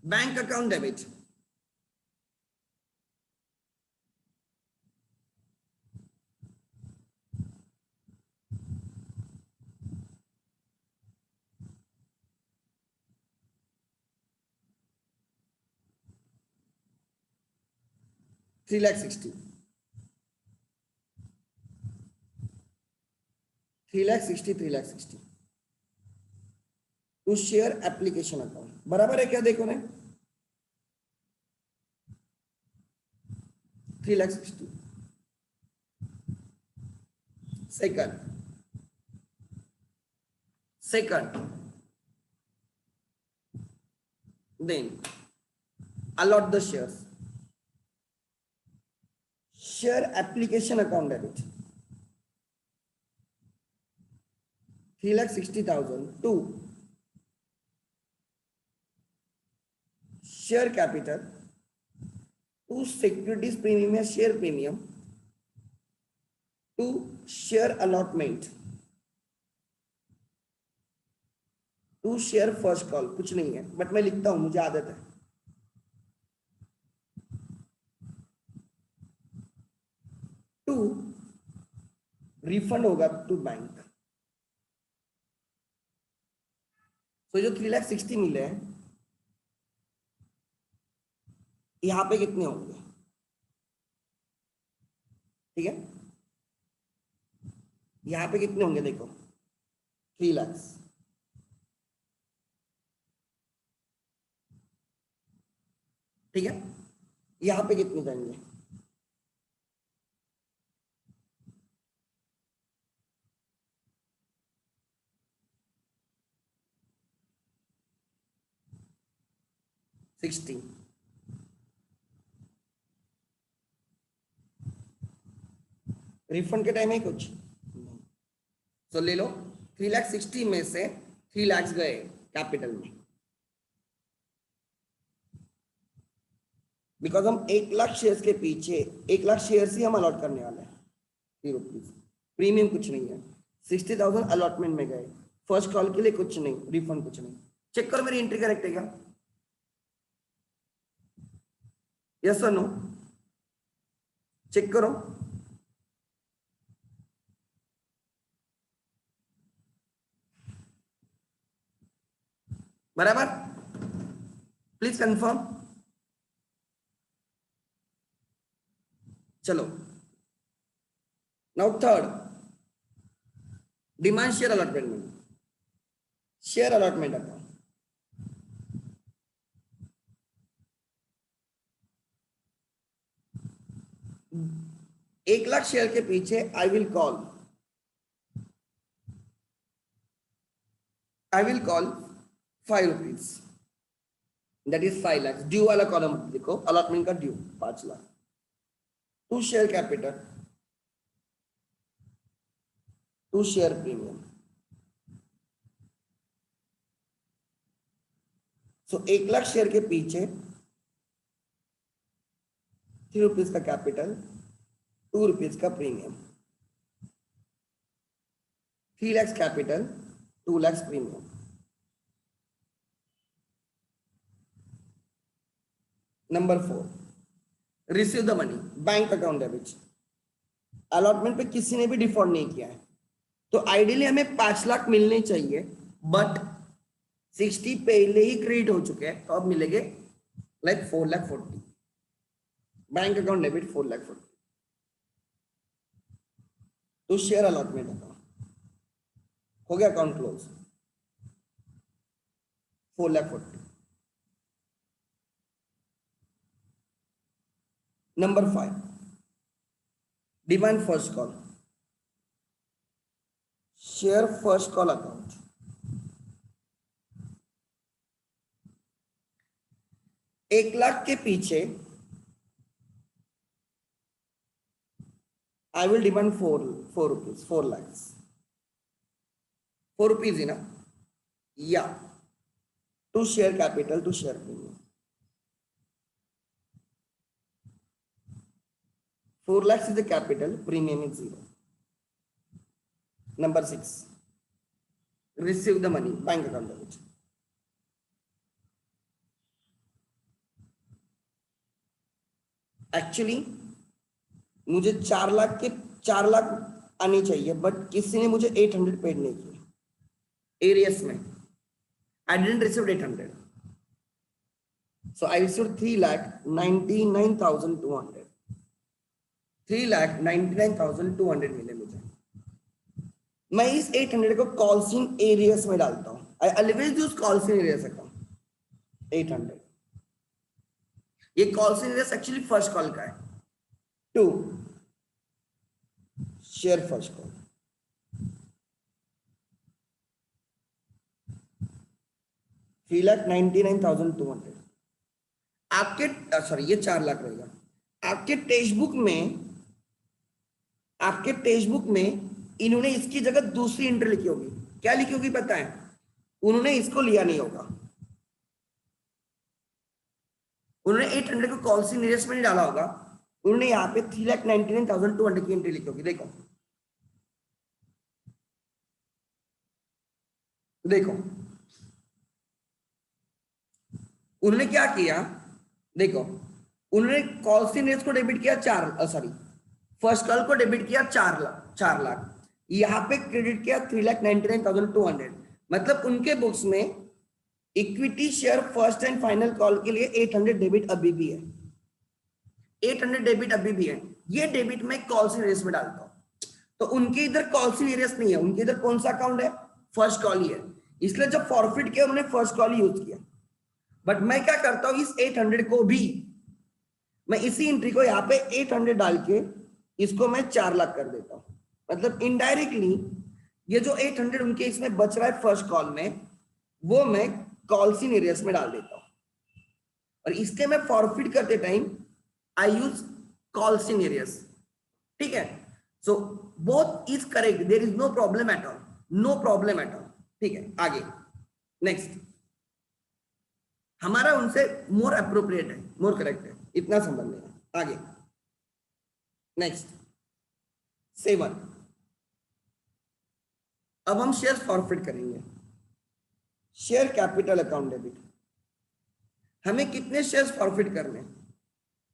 bank account debit, three lakh sixty, 3,60,000 3,60,000 to share application account बराबर है क्या? देखो ने 3,60,000 second then allot the share application account debit 3,60,000 to share capital to securities premium या share premium to share allotment to share first call. कुछ नहीं है but मैं लिखता हूं, मुझे आदत है। टू रिफंड होगा टू बैंक। तो जो 3,60,000 मिले हैं यहां पे कितने होंगे? ठीक है यहां पे कितने होंगे देखो 3 लाख। ठीक है यहां पे कितने जाएंगे? सिक्सटी। रिफंड के टाइम है कुछ तो ले लो 3,60,000 में से 3 लाख गए कैपिटल में, बिकॉज हम 1 लाख शेयर्स के पीछे 1 लाख शेयर्स ही हम अलॉट करने वाले हैं। ₹3 प्रीमियम कुछ नहीं है। 60,000 अलॉटमेंट में गए, फर्स्ट कॉल के लिए कुछ नहीं, रिफंड कुछ नहीं। चेक करो मेरी एंट्री करेक्ट है क्या? यस और नो? चेक करो। बराबर, प्लीज कंफर्म। चलो, now third, demand share allotment में, share allotment account. 1 lakh share के पीछे I will call 5 rupees, that is 5 lakh. Due वाला कॉलम देखो, अलॉटमेंट का due 5 lakh. To share capital, to share premium. So 1 lakh share के पीछे 3 रुपीज का कैपिटल, 2 रुपीज का premium. 3 lakhs capital, 2 lakhs premium. Number 4, receive the money, bank account debit. Allotment पे किसी ने भी डिफॉल्ट नहीं किया है, तो आइडियली हमें 5 लाख मिलने चाहिए, बट 60 पहले ही क्रेडिट हो चुके हैं, तो अब मिलेंगे लाइक 4,40,000। Bank account debit 4,40,000। तो शेयर अलॉटमेंट अकाउंट हो गया, account close, 4,40,000। Number 5, demand first call, share first call account. एक लाख के पीछे I will demand 4 rupees, 4 lakhs. 4 rupees enough? Yeah. To share capital, to share premium. 4 lakhs is the capital, premium is 0. Number 6, receive the money, bank account debit. Actually, मुझे 4 लाख आनी चाहिए, but किसी ने मुझे 800 paid नहीं किया एरियस में। I didn't receive 800, so I receive 3,99,200। 3,99,200 मिले मुझे। मैं इस 800 को कॉल्सिंग एरियस में डालता हूं। I always use calls in arrears account. 800, ये calls in arrears actually first call का है। 2, शेयर फर्स्ट कॉल, 3,99,200। आपके सॉरी, ये 4 लाख रहेगा। आपके टेक्स्ट बुक में इन्होंने इसकी जगह दूसरी एंट्री लिखी होगी। क्या लिखी होगी पता है? उन्होंने इसको लिया नहीं होगा, उन्होंने 800 को कॉल्सिंग एरियस में नहीं डाला होगा, उन्होंने यहाँ पे 3,99,200 की एंट्री लिखी होगी। देखो उन्होंने क्या किया, देखो उन्होंने कॉल्सिंग एरियस को डेबिट किया फर्स्ट कॉल को डेबिट किया 4 लाख, यहाँ पे क्रेडिट किया 3,99,200। मतलब उनके बुक्स में equity share first and final call के लिए 800 डेबिट अभी भी है। 800 डेबिट अभी भी है। ये डेबिट मैं कॉल्सिंग एरियस में डालता हूं, तो उनके इधर कॉल्सिंग एरियस नहीं है, उनके इधर कौन सा अकाउंट है? फर्स्ट कॉल ही है। इसलिए जब फॉरफिट किया उन्होंने फर्स्ट कॉल ही यूज किया। बट मैं क्या करता हूं, इस 800 को भी मैं इसी एंट्री को यहाँ पे 800 डाल के इसको मैं 4 लाख कर देता हूं। मतलब इनडायरेक्टली ये जो 800 उनके इसमें बच रहा है फर्स्ट कॉल में, वो मैं कॉल्सिंग एरियस में डाल देता हूं। और इसके मैं फॉरफिट करते time I use calls in arrears. ठीक है, so both is correct, there is no problem at all, no problem at all. ठीक है, आगे नेक्स्ट, हमारा उनसे मोर अप्रोप्रिएट है, मोर करेक्ट है, इतना समझ लेना। आगे नेक्स्ट 7, अब हम शेयर फॉरफिट करेंगे। शेयर कैपिटल अकाउंट डेबिट, हमें कितने शेयर्स फॉरफिट करने?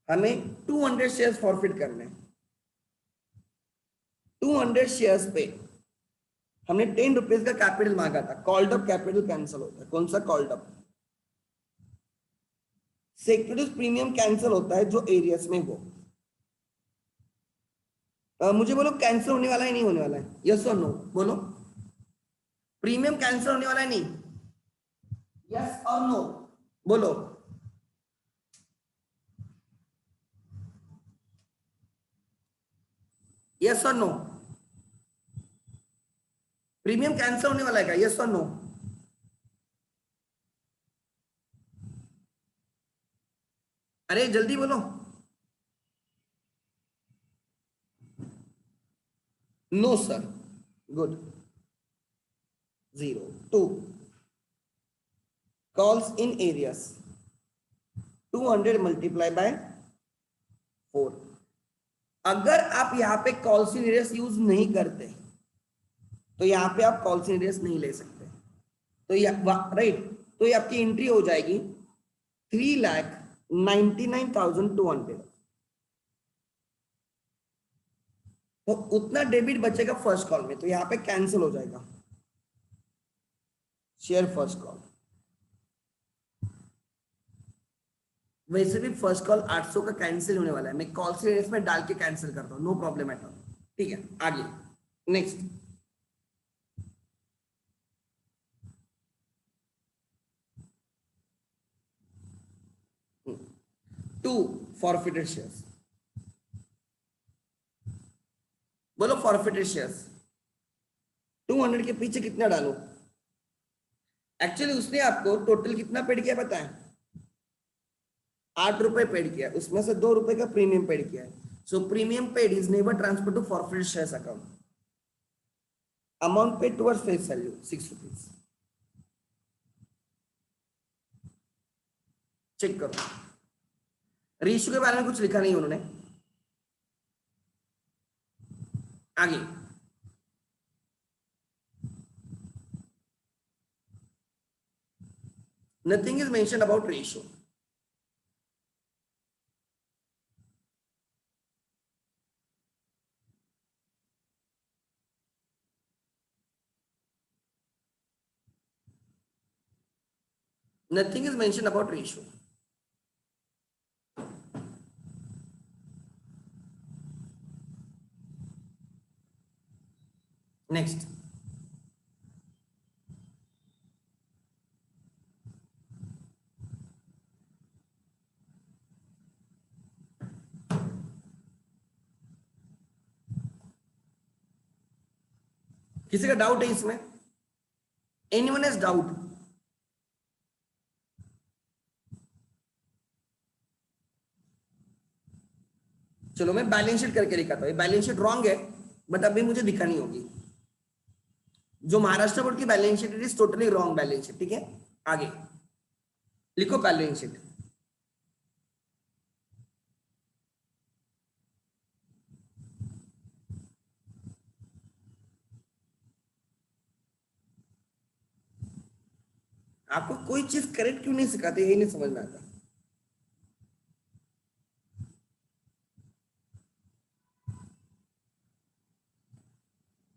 हमें 200 शेयर्स फॉरफिट करने। 200 शेयर्स पे हमने 10 रुपीज का कैपिटल मांगा था। कॉल्ड अप कैपिटल कैंसिल होता है। कौन सा called up? Securities premium cancel होता है जो एरियस में हो। मुझे बोलो कैंसिल होने वाला है नहीं होने वाला है, यस और नो बोलो। प्रीमियम कैंसिल होने वाला है नहीं, यस और नो बोलो। यस और नो, प्रीमियम कैंसिल होने वाला है क्या, यस और नो। अरे जल्दी बोलो। No sir, good. 0 2 calls in areas 200 multiply by 4। अगर आप यहाँ पे कॉल्स इन एरियस यूज नहीं करते तो यहाँ पे आप कॉल्स इन एरियस नहीं ले सकते, तो ये राइट, तो ये आपकी एंट्री हो जाएगी 3,99,200। तो उतना डेबिट बचेगा फर्स्ट कॉल में, तो यहाँ पे कैंसिल हो जाएगा शेयर फर्स्ट कॉल। वैसे भी फर्स्ट कॉल 800 का कैंसिल होने वाला है, मैं कॉल से इसमें डाल के कैंसिल करता हूँ, नो प्रॉब्लम एट ऑल। ठीक है आगे नेक्स्ट। टू फॉरफिटेड शेयर्स, बोलो फॉरफिटेड शेयर्स 200 के पीछे कितना डालू। एक्चुअली उसने आपको टोटल कितना पेड किया पता है, 8 रुपए पेड किया, उसमें से 2 रुपए का प्रीमियम पेड किया है। So premium paid is never transfer to forfeited shares account. Amount paid towards face value 6 रुपीज। चेक करो, रीइश्यू के बारे में कुछ लिखा नहीं उन्होंने। आगे nothing is mention about ratio. Nothing is mentioned about ratio. Next. किसी का डाउट है इसमें? Anyone has doubt? चलो मैं बैलेंस शीट करके दिखाता हूँ। बैलेंस शीट रॉन्ग है बट अभी मुझे दिखानी होगी। जो महाराष्ट्र बोर्ड की balance sheet is totally wrong balance sheet. ठीक है आगे लिखो बैलेंस शीट। आपको कोई चीज करेक्ट क्यों नहीं सिखाते, यही नहीं समझ में आता।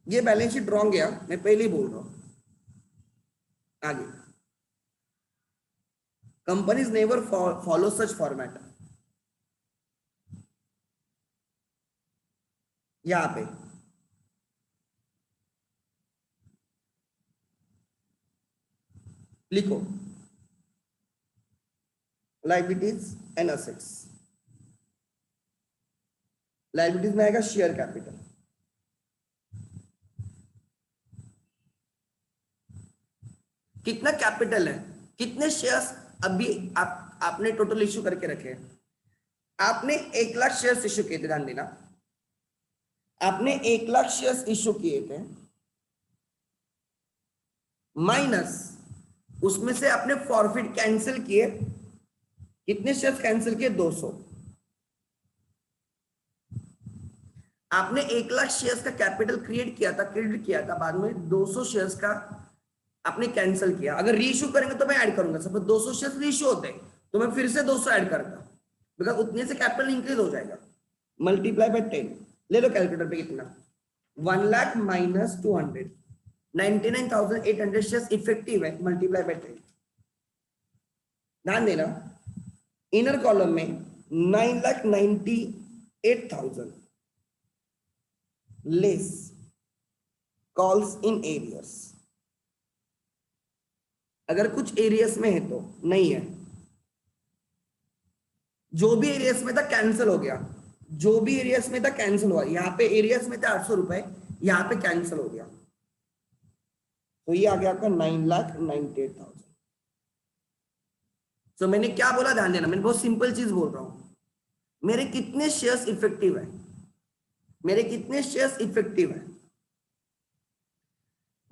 ये बैलेंस शीट रॉन्ग है, मैं पहले ही बोल रहा हूं। आगे कंपनीज नेवर फॉलो सच फॉर्मेट। यहां पे लिखो लायबिलिटीज एंड असेट्स। लायबिलिटीज में आएगा शेयर कैपिटल, कितना कैपिटल है, कितने शेयर्स अभी आपने टोटल इश्यू करके रखे। आपने 1 लाख शेयर्स इश्यू किए थे, ध्यान देना। आपने 1 लाख शेयर्स इश्यू किए थे माइनस उसमें से आपने फॉरफिट कैंसिल किए, कितने शेयर्स कैंसिल किए 200। आपने 1 लाख शेयर्स का कैपिटल क्रिएट किया था, क्रेडिट किया था, बाद में 200 शेयर्स का आपने कैंसिल किया। अगर रीइश्यू करेंगे तो मैं ऐड करूंगा, सपोज 200 शेयर्स रीइश्यू होते हैं तो मैं फिर से 200 ऐड करता, बिकॉज उतने से कैपिटल इंक्रीज हो जाएगा। मल्टीप्लाई बाय 10, ले लो कैलकुलेटर पे कितना, 1 लाख माइनस 200, 99,800 शेयर्स इफेक्टिव है, मल्टीप्लाई बाय 10। ध्यान देना इनर कॉलम में 9,98,000 लेस कॉल्स इन एरियर्स। अगर कुछ एरियस में है तो नहीं है, जो भी एरियस में था कैंसिल हो गया, जो भी एरियस में था कैंसिल हुआ। यहाँ पे एरियस में था 800 रुपए, यहाँ पे कैंसिल हो गया, तो ये आ गया आपका 9,98,000। तो मैंने क्या बोला, ध्यान देना, मैंने बहुत सिंपल चीज बोल रहा हूं। मेरे कितने शेयर्स इफेक्टिव है, मेरे कितने शेयर्स इफेक्टिव है।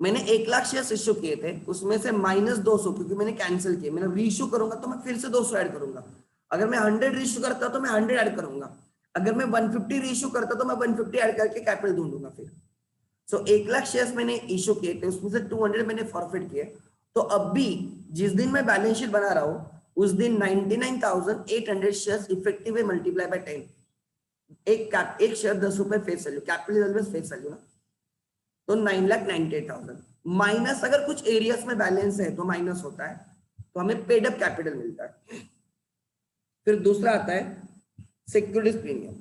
मैंने 1 लाख शेयर्स इश्यू किए थे, उसमें से -200 क्योंकि मैंने कैंसिल किए। मैंने रीइश्यू करूंगा तो मैं फिर से 200 ऐड करूंगा। अगर मैं 100 रीइश्यू करता तो मैं 100 ऐड करूंगा। अगर मैं 150 रीइश्यू करता तो मैं 150 ऐड करके कैपिटल ढूंढूंगा फिर। सो 1 लाख शेयर्स मैंने इश्यू किए थे, उसमें से 200 मैंने फॉरफिट किए। तो अब भी जिस दिन मैं बैलेंस शीट बना रहा हूं उस दिन 99,800 शेयर्स इफेक्टिव है, मल्टीप्लाई बाय 10। एक शेयर 10 रुपए face value, capital always face value ना। तो 9,98,000 माइनस, अगर कुछ एरियाज में बैलेंस है तो माइनस होता है, तो हमें पेड अप कैपिटल मिलता है। फिर दूसरा आता है सिक्योरिटीज प्रीमियम।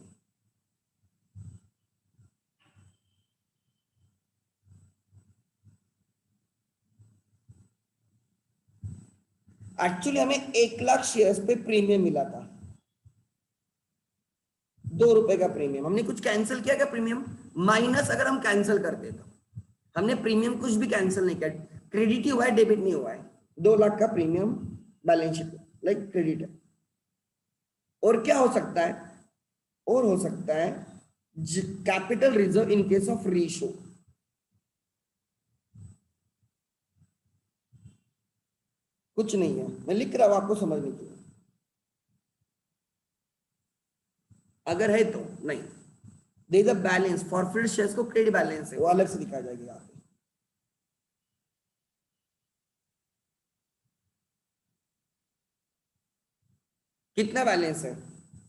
एक्चुअली हमें 1 लाख शेयर्स पे प्रीमियम मिला था, 2 रुपए का प्रीमियम। हमने कुछ कैंसिल किया क्या प्रीमियम, माइनस अगर हम कैंसिल करते तो हमने प्रीमियम कुछ भी कैंसिल नहीं किया, क्रेडिट ही हुआ है, डेबिट नहीं हुआ है। 2 लाख का premium balance sheet like credit है। और क्या हो सकता है, और हो सकता है capital reserve in case of reissue. कुछ नहीं है, मैं लिख रहा हूं आपको समझने के लिए। अगर है तो नहीं, there is a balance forfeit shares को क्रेडिट बैलेंस है, वो अलग से दिखाया जाएगा यहाँ पे। कितना बैलेंस है,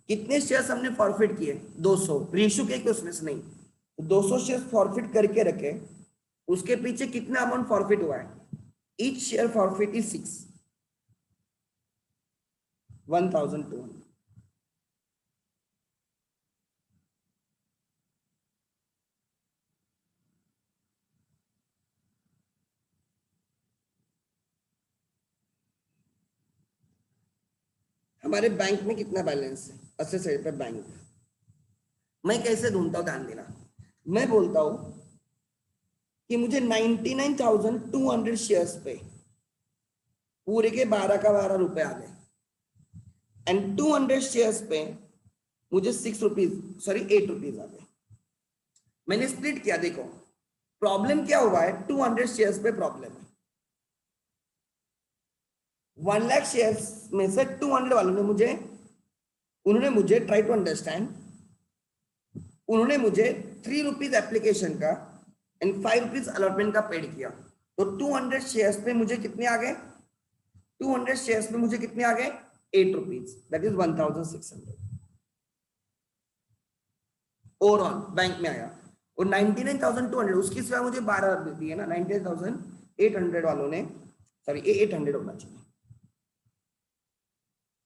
कितने शेयर्स हमने फॉरफिट किए, 200 रीशू के उसमें से नहीं, तो 200 शेयर्स फॉरफिट करके रखे, उसके पीछे कितना अमाउंट फॉरफिट हुआ है। Each share forfeit is 1,200। हमारे बैंक में कितना बैलेंस है, अस्सी साइड पे बैंक। मैं कैसे ढूंढता हूँ, ध्यान देना। मैं बोलता हूं कि मुझे 99,200 शेयर्स पे पूरे के 12 का 12 रुपए आ गए, एंड 200 शेयर्स पे मुझे 6 रुपीज, सॉरी 8 रुपीज आ गए। मैंने स्प्लिट किया, देखो प्रॉब्लम क्या हुआ है, 200 शेयर्स पे प्रॉब्लम है। 1 लाख शेयर्स में से 200 वालों ने मुझे, उन्होंने मुझे ट्राई टू अंडरस्टैंड, उन्होंने मुझे 3 रुपीज एप्लीकेशन का एंड 5 रुपीज अलॉटमेंट का पेड किया। तो 200 शेयर्स पे मुझे कितने आ गए, 200 शेयर्स में मुझे कितने आ गए, 8 rupees, that is 1,600 overall bank में आया। और 99,200 उसकी सिवा मुझे 12 दिए ना, 99,800 वालों ने, सॉरी 800 होना चाहिए,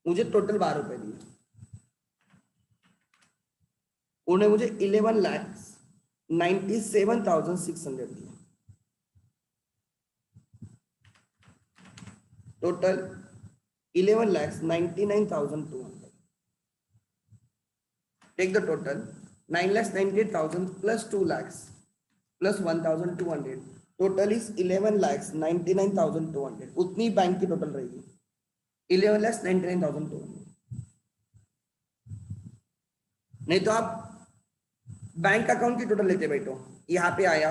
मुझे टोटल 12 रुपए दिए। उन्होंने मुझे 11,97,600 दिए। Total 11,99,200। Take the total, 9,98,000 plus 2 lakhs plus 1,200, total is 11,99,200। उतनी बैंक की टोटल रहेगी, 11,99,200। नहीं तो आप बैंक अकाउंट की टोटल लेते बैठो, यहाँ पे आया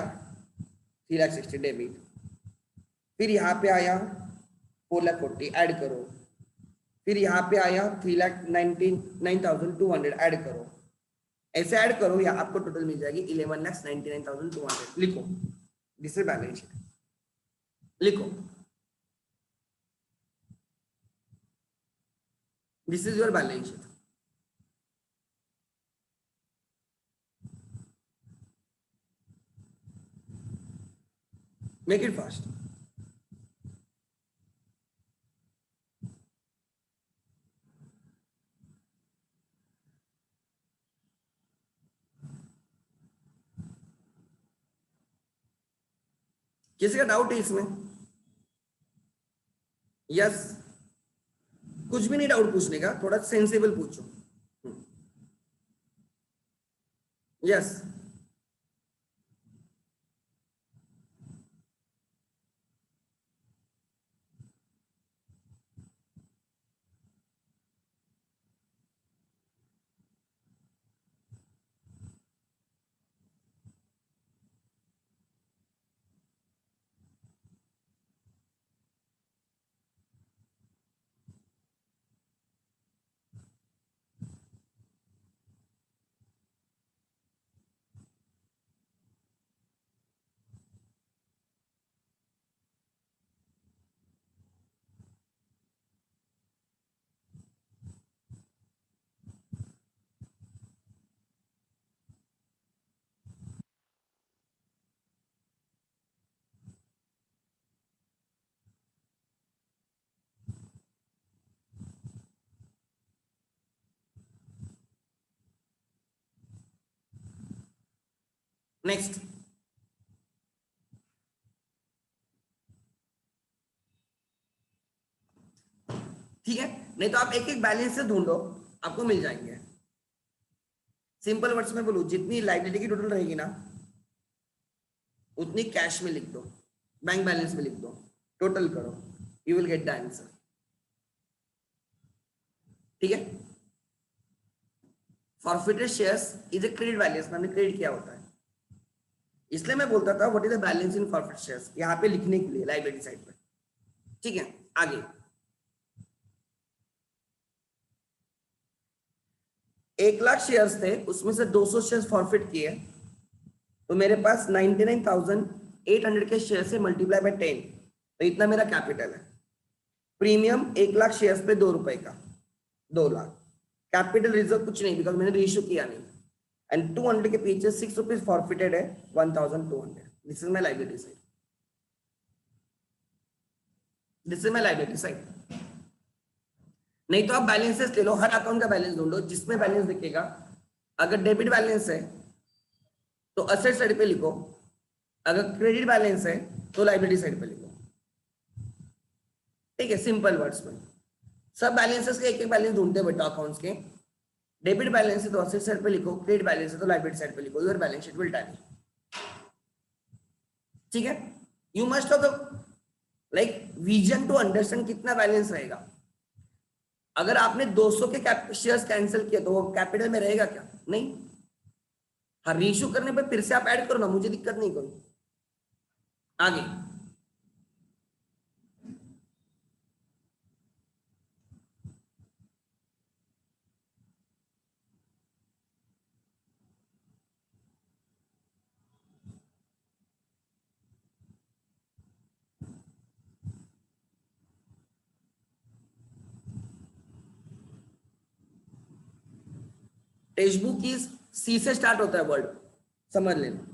3,60,000 डेबिट, फिर यहाँ पे आया 4,40,000 ऐड करो, फिर यहाँ पे आया 3,99,200 ऐड करो, ऐसे ऐड करो या आपको टोटल मिल जाएगी 11,99,200। लिखो, दिस इज बैलेंस शीट, लिखो, this is your balance sheet. Make it fast. किसी का डाउट है इसमें? यस, कुछ भी नहीं डाउट पूछने का, थोड़ा सेंसिबल पूछो। Yes, next. ठीक है, नहीं तो आप एक एक बैलेंस से ढूंढो, आपको मिल जाएंगे। सिंपल वर्ड्स में बोलूं, जितनी लाइबिलिटी की टोटल रहेगी ना, उतनी कैश में लिख दो, बैंक बैलेंस में लिख दो, टोटल करो, you will get the answer. ठीक है, forfeited shares is a credit balance, मैंने क्रेडिट किया होता है, इसलिए मैं बोलता था what is the balance in forfeit shares, यहाँ पे लिखने के लिए लाइबिलिटी साइड पे। ठीक है, आगे 1,00,000 शेयर्स थे, उसमें से 200 शेयर्स फॉरफिट किए, तो मेरे पास 99,800 के शेयर से मल्टीप्लाई बाय 10, तो इतना मेरा कैपिटल है। प्रीमियम 1,00,000 शेयर्स पे 2 रुपए का, 2 लाख। कैपिटल रिजर्व कुछ नहीं, बिकॉज मैंने रीइश्यू किया नहीं, एंड 200 के पीछे 6 रुपीज फॉरफिटेड है, 1,200। This is my liability side, this is my liability side. नहीं तो आप बैलेंसेस ले लो, हर अकाउंट का बैलेंस ढूंढो, जिसमें बैलेंस दिखेगा, अगर डेबिट बैलेंस है तो असेट साइड पे लिखो, अगर क्रेडिट बैलेंस है तो लाइबिलिटी साइड पे लिखो। ठीक है, सिंपल वर्ड्स में सब बैलेंसेस के एक एक बैलेंस ढूंढते हैं बेटा अकाउंट्स के। डेबिट बैलेंस है तो असेट साइड पे लिखो, क्रेडिट बैलेंस है तो लाइबिलिटी साइड पे लिखो, your balance sheet will tally. ठीक है, you must have the like vision to understand कितना बैलेंस रहेगा। अगर आपने 200 के शेयर्स कैंसिल किए तो वो कैपिटल में रहेगा क्या? नहीं। हाँ, रीइश्यू करने पे फिर से आप ऐड करो ना, मुझे दिक्कत नहीं कोई। आगे टेक्स्ट बुक की सी से स्टार्ट होता है वर्ड, समझ लेना।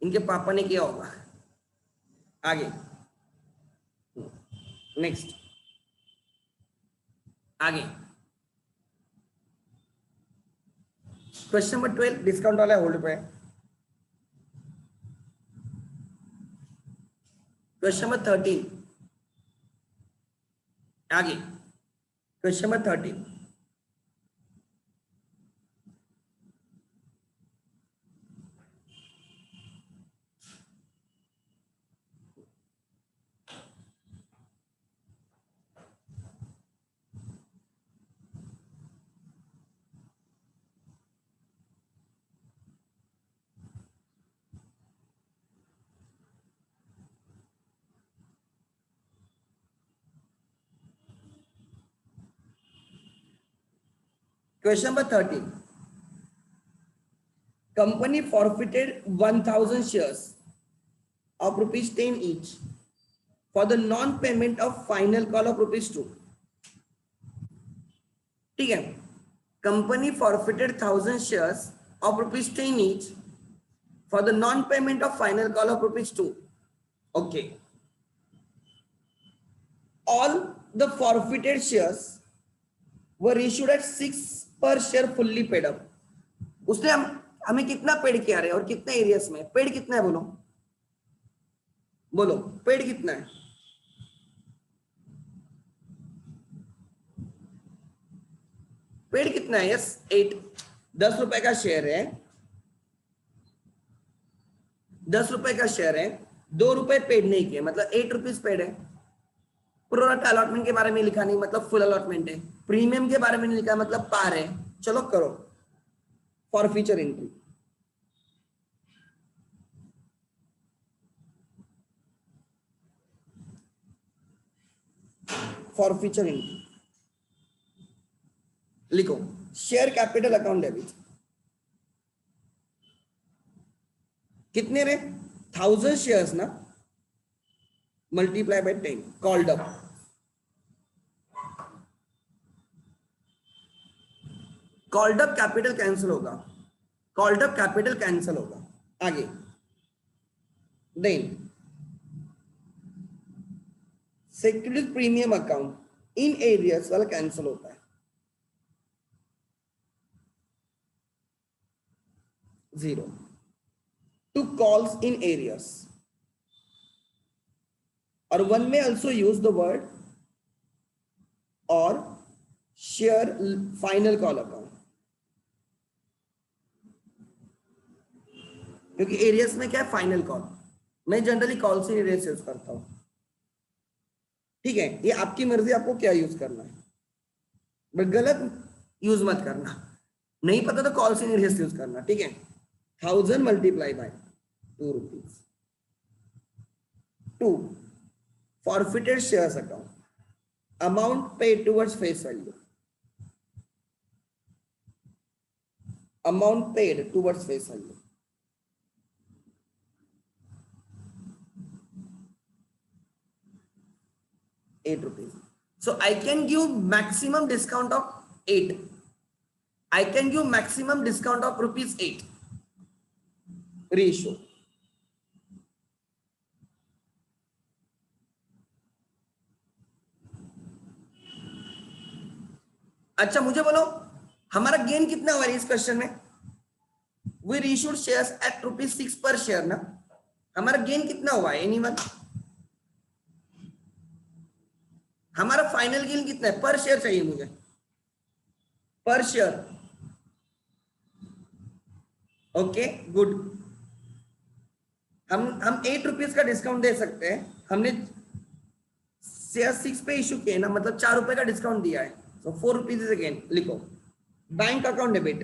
इनके पापा ने किया होगा। आगे नेक्स्ट, आगे क्वेश्चन नंबर 12 डिस्काउंट वाला होल्ड पे है। क्वेश्चन नंबर 13, आगे question number 13, question number 13, company forfeited 1,000 shares of rupees 10 each for the non-payment of final call of rupees 2। ठीक है, company forfeited 1,000 shares of rupees 10 each for the non-payment of final call of rupees 2। Okay, all the forfeited shares were issued at 6 per share fully paid up। उसने हमें कितना paid किया है और कितने areas में? पेड कितना है बोलो, बोलो पेड कितना है? पेड कितना है? यस 8। 10 रुपए का शेयर है, 10 रुपए का शेयर है, 2 रुपए पेड नहीं किए, मतलब 8 रुपीज पेड है। प्रोडक्ट अलॉटमेंट के बारे में लिखा नहीं, मतलब फुल अलॉटमेंट है। प्रीमियम के बारे में नहीं लिखा, मतलब पार है। चलो करो for future entry. For future entry लिखो शेयर कैपिटल अकाउंट डेबिट। कितने रे? 1000 शेयर्स ना, multiply by 10, called up. Called up capital cancel होगा, कॉल्ड अप कैपिटल कैंसिल होगा। आगे then securities premium account in arrears वाला कैंसिल होता है, 0 टू कॉल्स इन एरियस। और वन में ऑल्सो यूज द वर्ड और शेयर फाइनल कॉल अकाउंट, क्योंकि एरियस में क्या है? Final call. मैं generally calls in areas use करता हूं, ठीक है? ये आपकी मर्जी, आपको क्या यूज करना है, बट गलत यूज मत करना। नहीं पता तो कॉल्स इन एरियस यूज करना, ठीक है? 1000 multiply by 2 rupees. 2 forfeited shares account, amount paid towards face value, amount paid towards face value, ₹8। So I can give maximum discount of 8. I can give maximum discount of ₹8 ratio. अच्छा मुझे बोलो हमारा gain कितना हुआ इस question में? We reissued shares at ₹6 पर share ना, हमारा गेन कितना हुआ है? एनीवन? हमारा फाइनल गेन कितना है? पर शेयर चाहिए मुझे, पर शेयर। Okay good. हम ₹8 का डिस्काउंट दे सकते हैं, हमने शेयर 6 पे इश्यू किए ना, मतलब ₹4 का डिस्काउंट दिया है, तो ₹4 इज अगेन। लिखो बैंक अकाउंट डेबिट,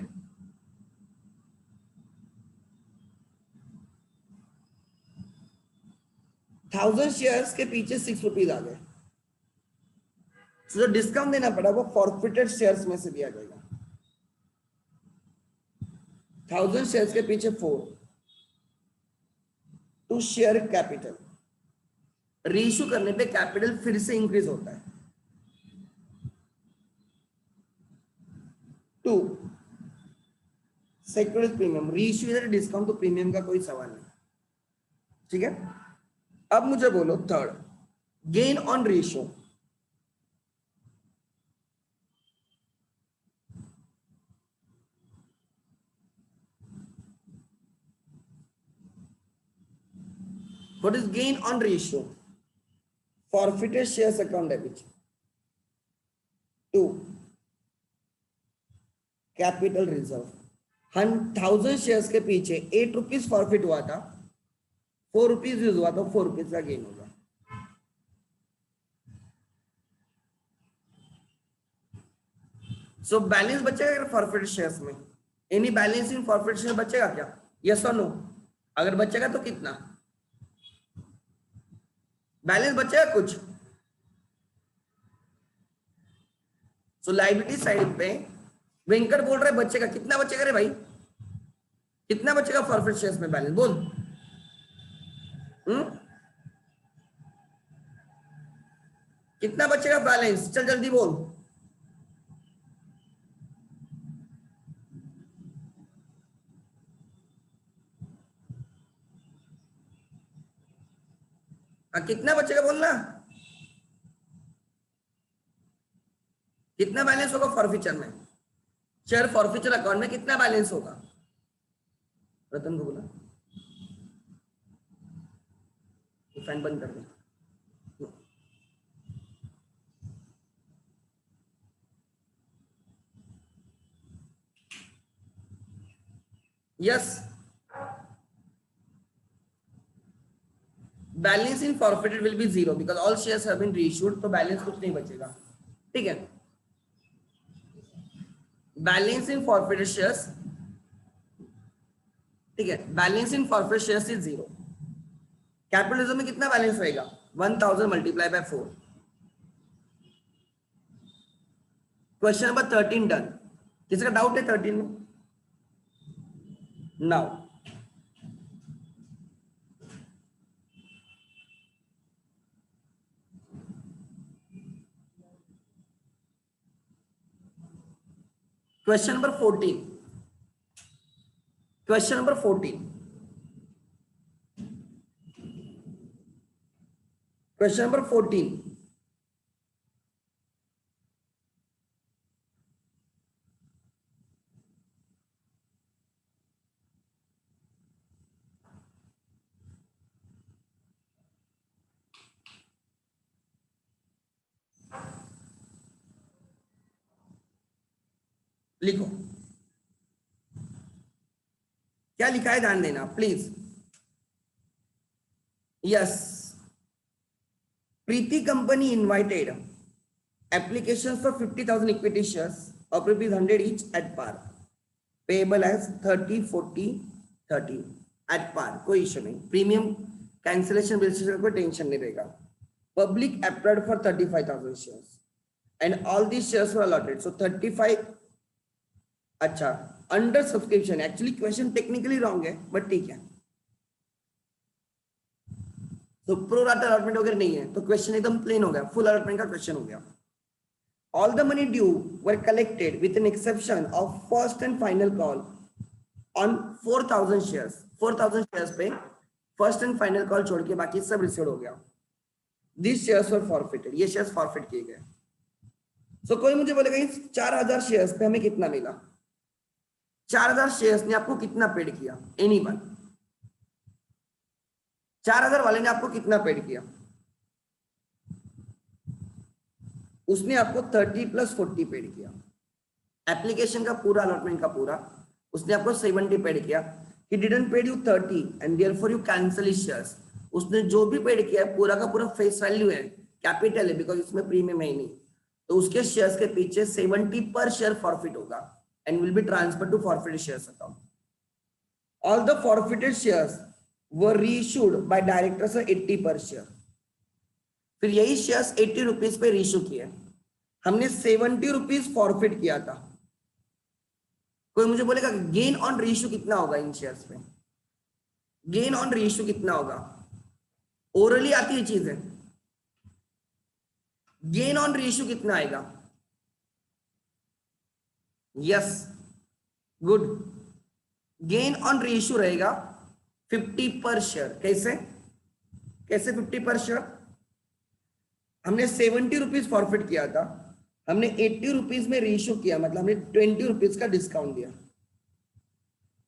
₹1000 शेयर्स के पीछे ₹6 आ गए, तो जो डिस्काउंट देना पड़ा वो फॉरफिटेड शेयर्स में से दिया जाएगा। 1000 शेयर्स के पीछे 4 टू शेयर कैपिटल। रीइश्यू करने पे कैपिटल फिर से इंक्रीज होता है। 2 सिक्योरिटीज प्रीमियम, रीइश्यू डिस्काउंट, तो प्रीमियम का कोई सवाल नहीं, ठीक है? अब मुझे बोलो third, gain on reissue. What is gain on reissue? Forfeited shares account debit. 2 capital reserve. 1000 shares के पीछे ₹8 फॉरफिट हुआ था, ₹4 यूज हुआ था, ₹4 का गेन होगा। सो बैलेंस बचेगा फॉरफिटेड शेयर्स में? Any balance in forfeited share बचेगा क्या? यस और नो? अगर बचेगा तो कितना बैलेंस बचेगा? कुछ। सो लायबिलिटी साइड पे वेंकट बोल रहे बचेगा, कितना बचेगा रे भाई? कितना बचेगा फॉरफिट शेयर्स में बैलेंस? बोल। कितना बचेगा बैलेंस? चल जल्दी बोल। कितना बचेगा बोलना, कितना बैलेंस होगा फॉरफिचर में? शेयर फॉरफिचर अकाउंट में कितना बैलेंस होगा? रतन को बोला फैन बंद कर दे। Yes, balance in forfeited will be zero because all shares have been reissued, तो बैलेंस कुछ नहीं बचेगा। ठीक है, बैलेंस इन फॉरफिटेड शेयर्स, ठीक है, balance in forfeited shares is zero. Capitalism में कितना बैलेंस रहेगा? 1000 multiply by 4। Question number 13 done. किसी का डाउट है 13 में? Now question number 14, question number 14, question number 14, लिखो क्या लिखा है, ध्यान देना please. Yes, Preeti company invited applications for 50,000 equity shares of rupees 100 each at par, payable as 30, 40, 30 at par, कोई इश्यू नहीं। प्रीमियम कैंसिलेशन रजिस्ट्रेशन कोई टेंशन नहीं रहेगा। Public applied for 35,000 shares and all these shares were allotted, so 35, अच्छा under subscription, actually question technically wrong है but ठीक है, तो प्रो राटा अलॉटमेंट वगैरह नहीं है, तो क्वेश्चन एकदम प्लेन हो गया, फुल अलॉटमेंट का क्वेश्चन हो गया। All the money due were collected with an exception of first and final call on 4,000 shares. 4,000 shares पे first and final call छोड़ के बाकी सब रिसीव हो गया। These shares were forfeited. ये shares forfeit किए गए। So कोई मुझे बोलेगा इस 4,000 shares पे हमें कितना मिला? 4,000 shares ने आपको कितना पेड किया? Anyone? 4,000 वाले ने आपको कितना पेड किया? उसने आपको 30 + 40 पेड किया। एप्लीकेशन का पूरा अलॉटमेंट का पूरा उसने आपको 70 पेड किया। He didn't pay you 30 and therefore you cancel his shares. उसने जो भी पेड किया है पूरा का पूरा फेस वैल्यू है, कैपिटल है, बिकॉज इसमें प्रीमियम है ही नहीं, तो उसके शेयर्स के पीछे 70 पर शेयर फॉरफिट होगा and will be transfer to forfeited shares account. All the forfeited shares were reissued by directors 80 पर शेयर। फिर यही शेयर्स 80 रुपीज पे रीइश्यू किए, हमने 70 रुपीज फॉरफिट किया था। कोई मुझे बोलेगा गेन ऑन रीइश्यू कितना होगा इन शेयर्स पे? गेन ऑन रीइश्यू कितना होगा? ओरली आती है चीज है, गेन ऑन रीइश्यू कितना आएगा? Yes, good, gain on reissue रहेगा 50 पर शेयर। कैसे कैसे 50 पर शेयर? हमने 70 रुपीज फॉरफिट किया था, हमने 80 रुपीज में रीइश्यू किया, मतलब हमने 20 रुपीज का डिस्काउंट दिया,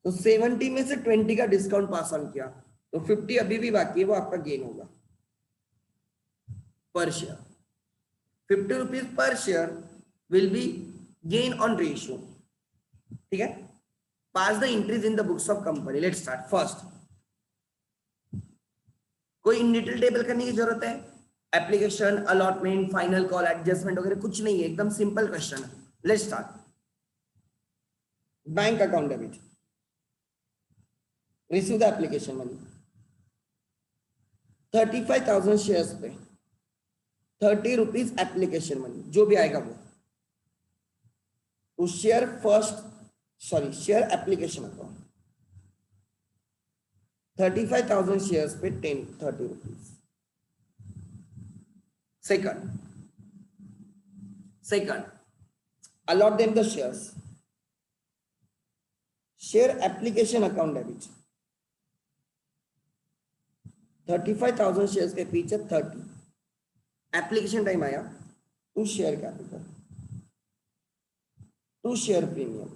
तो 70 में से 20 का डिस्काउंट पास ऑन किया, तो 50 अभी भी बाकी है, वो आपका गेन होगा per share. 50 rupees per share will be gain on reissue. ठीक है, pass the entries in the books of company. Let's start. First, कोई इन डिटेल टेबल करने की जरूरत है? Application, allotment, final call, adjustment वगैरह कुछ नहीं है, एकदम सिंपल क्वेश्चन है। Let's start. Bank account debit, receive the application money 35,000 shares पे 30 रुपीज एप्लीकेशन मनी, जो भी आएगा वो तो share share application account 35,000 shares पे 30 rupees. Second, allot them the shares. Share application account debit 35,000 shares के पीछे 30, एप्लीकेशन टाइम आया, to share capital, to share premium.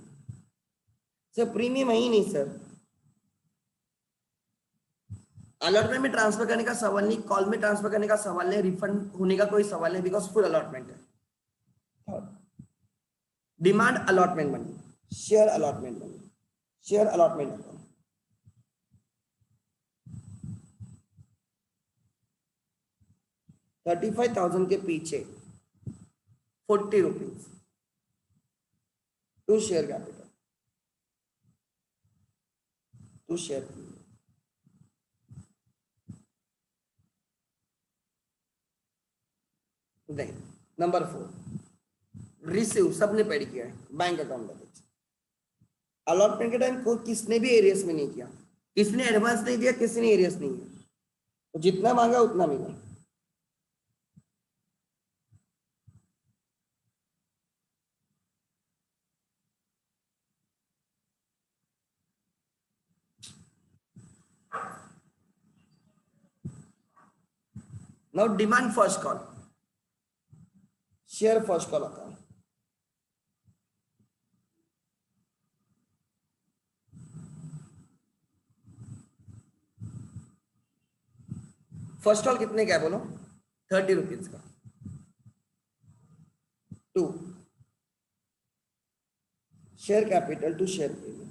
Sir premium है ही नहीं सर, अलॉटमेंट में ट्रांसफर करने का सवाल नहीं, कॉल में ट्रांसफर करने का सवाल नहीं, रिफंड होने का कोई सवाल नहीं, बिकॉज फुल अलॉटमेंट है। Demand allotment money, share allotment money, share allotment account. 35,000 के पीछे 40 rupees to share capital, to share. नहीं, नंबर 4 रिसीव, सबने पेड किया है, बैंक अकाउंट बैलेंस। अलॉटमेंट के टाइम को किसने भी एरियस में नहीं किया, किसने एडवांस नहीं दिया, किसी ने एरियस नहीं किया, तो जितना मांगा उतना मिला। Now demand first call, share first call account. First call कितने का है बोलो? 30 रुपीज का। 2 share capital to share premium.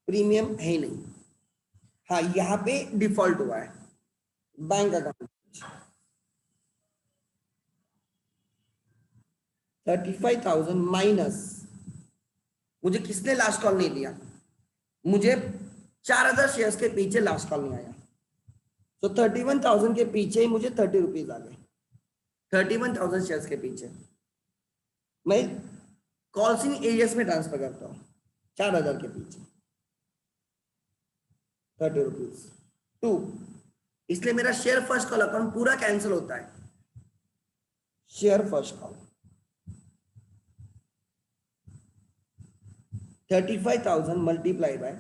Premium है ही नहीं, हाँ यहाँ पे डिफॉल्ट हुआ है बैंक अकाउंट। 35,000 माइनस, मुझे किसने लास्ट कॉल नहीं दिया, मुझे 4,000 शेयर्स के पीछे लास्ट कॉल नहीं आया, तो 31,000 के पीछे ही मुझे 30 रुपीज आ गए। 31,000 शेयर्स के पीछे मैं कॉल्स इन एरियस में ट्रांसफर करता हूँ, 4,000 के पीछे 30 रुपीज 2, इसलिए मेरा शेयर फर्स्ट कॉल अकाउंट पूरा कैंसिल होता है। Share first call 35,000 multiply by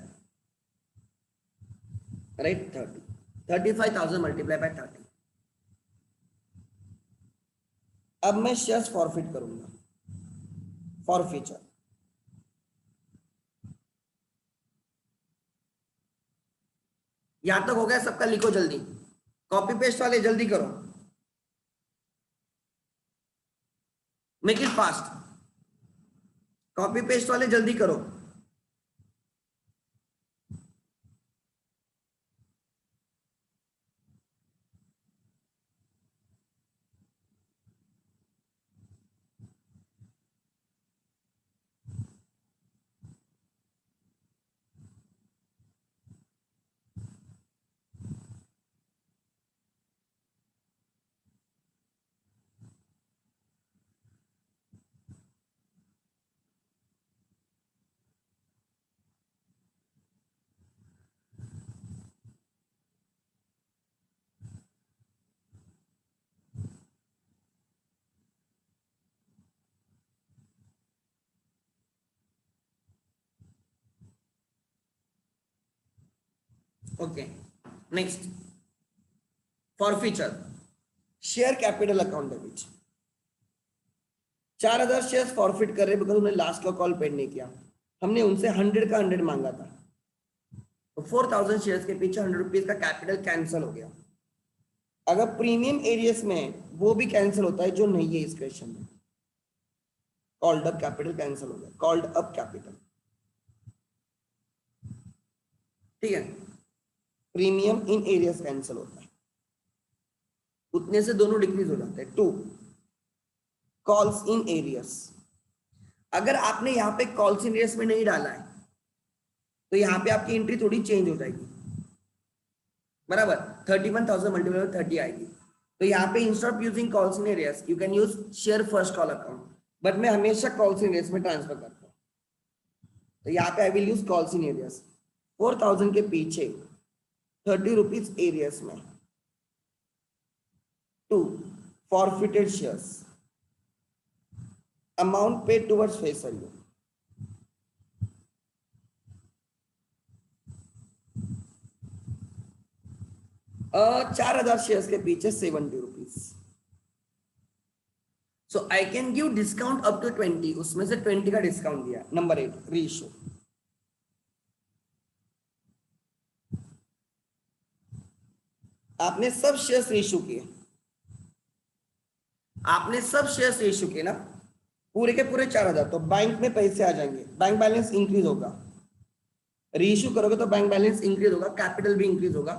right 30, 35,000 multiply by 30। अब मैं शेयर्स फॉरफिट करूंगा, फॉरफीचर। यहां तक हो गया सबका? लिखो जल्दी, कॉपी पेस्ट वाले जल्दी करो, make it fast. Copy paste वाले जल्दी करो। Okay, next forfeiture, share capital account debit. 4,000 share forfeit कर रहे बिकॉज उन्हें लास्ट का कॉल पेड नहीं किया, हमने उनसे 100 का 100 मांगा था, तो 4,000 शेयर्स के पीछे 100 रुपीज का कैपिटल कैंसिल हो गया। अगर प्रीमियम एरियस में वो भी कैंसिल होता है जो नहीं है इस क्वेश्चन में, कॉल्ड अप कैपिटल कैंसिल हो गया, कॉल्ड अप कैपिटल, ठीक है। प्रीमियम इन एरियस कैंसिल होता है, उतने से दोनों डिक्रीज हो जाते हैं। 2 कॉल्स इन एरियस, अगर आपने यहाँ पे कॉल्स इन एरियस में नहीं डाला है तो यहाँ पे आपकी एंट्री थोड़ी चेंज हो जाएगी, बराबर। 31,000 मल्टीप्लाई 30 आएगी, तो यहाँ पे instead of using calls in areas you can use share first call account, but मैं हमेशा कॉल्स इन एरियस में ट्रांसफर करता हूँ, तो यहाँ पे I will use calls in areas. 4,000 के पीछे 30 रुपीज एरियस में। 2 forfeited shares, amount paid towards face value, ₹4,000 shares के पीछे 70 rupees. So I can give discount up to 20, उसमें से 20 का डिस्काउंट दिया। Number 8 ratio. आपने सब शेयर्स रेशियो किए, आपने सब शेयर्स रेशियो किए ना, पूरे के पूरे 4000, तो बैंक में पैसे आ जाएंगे, बैंक बैलेंस इंक्रीज होगा। रेशियो करोगे तो बैंक बैलेंस इंक्रीज होगा, कैपिटल भी इंक्रीज होगा।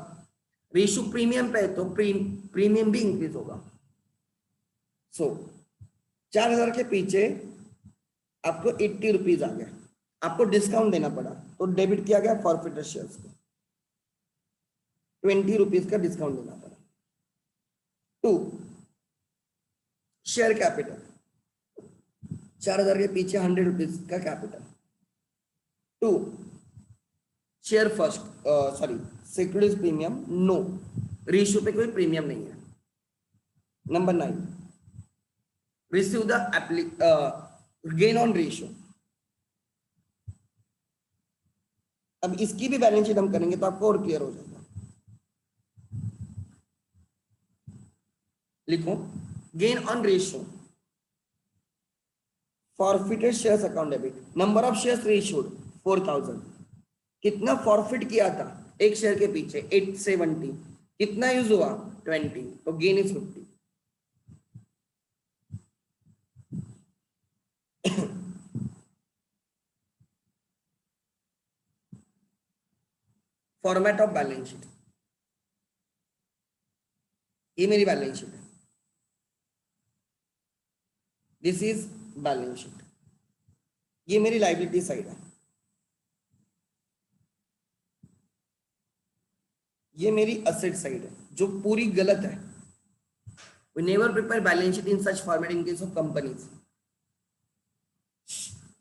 रेशियो प्रीमियम पे है तो प्रीमियम भी इंक्रीज होगा। सो 4000 के पीछे आपको 80 रुपीज आ गया, आपको डिस्काउंट देना पड़ा, तो डेबिट किया गया फॉरफिटर शेयर्स को, 20 रुपीज का डिस्काउंट देना पड़ा। 2 शेयर कैपिटल, 4000 के पीछे 100 रुपीज का capital. 2 share first, sorry securities premium, no, ratio पे कोई प्रीमियम नहीं है। Number 9 receive the gain on ratio. अब इसकी भी बैलेंस शीट हम करेंगे तो आपको और क्लियर हो जाएगा। लिखो gain on reissue, forfeited shares account debit, number of shares reissued 4000, कितना फॉरफिट किया था एक शेयर के पीछे 870, कितना यूज हुआ 20, तो gain is 50। Format of balance sheet, ये मेरी बैलेंस शीट है, दिस इज बैलेंस शीट, ये मेरी लाइबिलिटी साइड है, ये मेरी असेट साइड है जो पूरी गलत है। We never prepare balance sheet in such format in case of companies.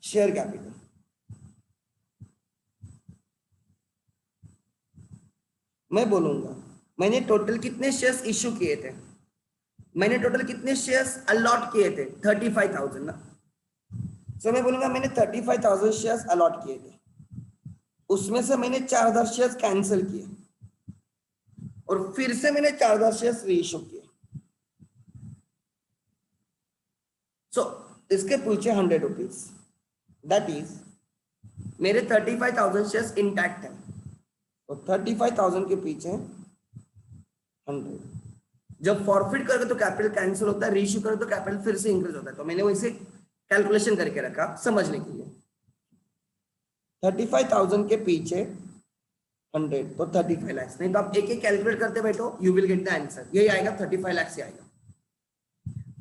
Share capital, मैं बोलूंगा मैंने टोटल कितने शेयर्स इश्यू किए थे, मैंने टोटल कितने शेयर्स अलॉट किए थे 35,000 ना, सो मैं बोलूंगा मैंने 35,000 शेयर्स अलॉट किए थे, उसमें से मैंने 4000 शेयर्स कैंसिल किए और फिर से मैंने 4000 शेयर्स रीइश्यू किए। सो इसके पीछे 100 रुपीज, दैट इज मेरे 35,000 शेयर्स इंटैक्ट है, तो 35,000 के पीछे 100। जब फॉरफिट करोगे तो कैपिटल कैंसिल होता है, रीइश्यू करोगे तो कैपिटल फिर से इंक्रीज होता है, तो मैंने वैसे कैलकुलेशन करके रखा समझने के लिए। 35,000 के पीछे 100 तो 35 लाख, नहीं तो आप एक एक कैलकुलेट करते बैठो, you will get the answer, यही आएगा 35 लाख से आएगा।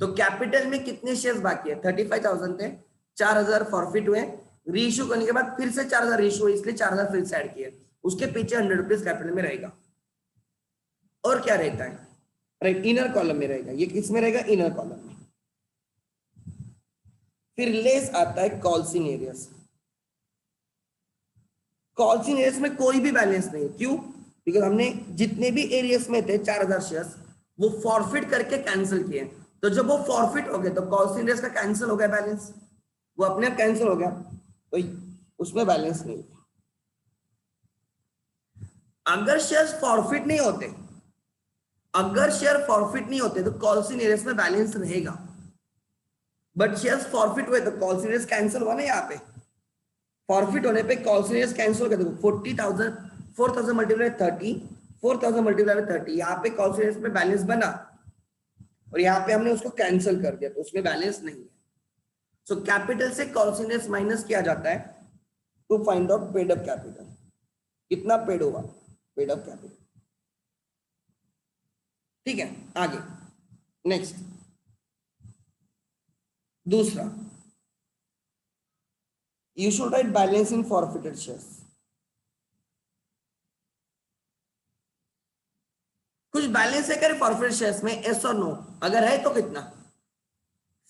तो कैपिटल में कितने शेयर्स बाकी है 35,000 थे, 4000 फॉरफिट हुए, रीइश्यू करने के बाद फिर से 4000 रीइश्यू हुए, इसलिए 4000 फिर से ऐड किए, उसके पीछे 100 रुपीज कैपिटल में रहेगा। और क्या रहता है, राइट, इनर कॉलम में रहेगा, ये किस में रहेगा इनर कॉलम में। फिर लेस आता है calls in areas, calls in areas में कोई भी बैलेंस नहीं है, क्यों, बिकॉज हमने जितने भी एरियस में थे 4000 शेयर्स वो फॉरफिट करके कैंसिल किए, तो जब वो फॉरफिट हो गए तो कॉल्स इन एरियस का कैंसिल हो गया बैलेंस, वो अपने आप कैंसिल हो गया, तो उसमें बैलेंस नहीं। अगर शेयर्स फॉरफिट नहीं होते, अगर शेयर फॉरफिट नहीं होते तो कॉल्स इन एरियस में बैलेंस रहेगा, बट शेयर्स फॉरफिट हुए तो कॉल्स इन एरियस कैंसिल हुआ ना, यहाँ पे फॉरफिट होने पे कॉल्स इन एरियस कैंसिल हो गया, देखो 40,000 4,000 मल्टीप्लाई 30, 4,000 मल्टीप्लाई 30, यहाँ पे कॉल्स इन एरियस में बैलेंस बना और यहाँ पे हमने उसको कैंसिल कर दिया, तो उसमें बैलेंस नहीं है। सो कैपिटल से कॉल्स इन एरियस माइनस किया जाता है to find out paid up capital, कितना पेड होगा पेड अप कैपिटल। ठीक है, आगे नेक्स्ट दूसरा, you should write balance in forfeited shares. कुछ बैलेंस है क्या फॉरफिटेड शेयर्स में, एस और नो, अगर है तो कितना।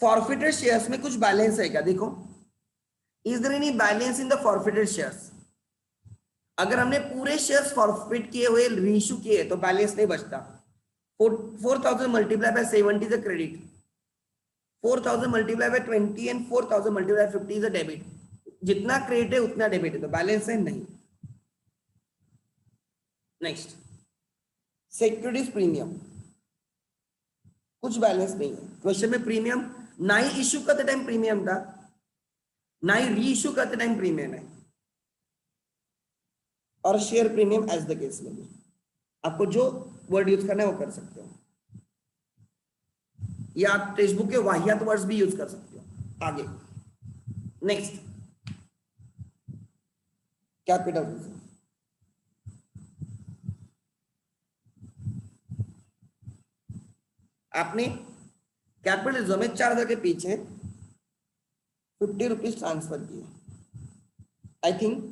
फॉरफिटेड शेयर्स में कुछ बैलेंस है क्या, देखो is there any balance in the forfeited shares. अगर हमने पूरे शेयर्स फॉरफिट किए हुए रीइश्यू किए तो बैलेंस नहीं बचता। 4,000 multiply by 70 is a credit, 4,000 multiply by 20 and 4,000 multiply 50 is a debit, जितना क्रेडिट है उतना डेबिट है, तो बैलेंस है नहीं। नेक्स्ट सिक्योरिटीज प्रीमियम, कुछ बैलेंस नहीं है, क्वेश्चन में प्रीमियम ना ही इश्यू करते टाइम प्रीमियम था, ना ही री इश्यू करते टाइम प्रीमियम है, और share premium as the case में भी। आपको जो वर्ड यूज करना है वो कर सकते हो, या आप टेक्स्ट बुक के वाहियात वर्ड्स भी यूज कर सकते हो। आगे नेक्स्ट, कैपिटल रिजर्व। आपने कैपिटल रिजर्व में 4,000 के पीछे 50 रुपीज ट्रांसफर किए, I think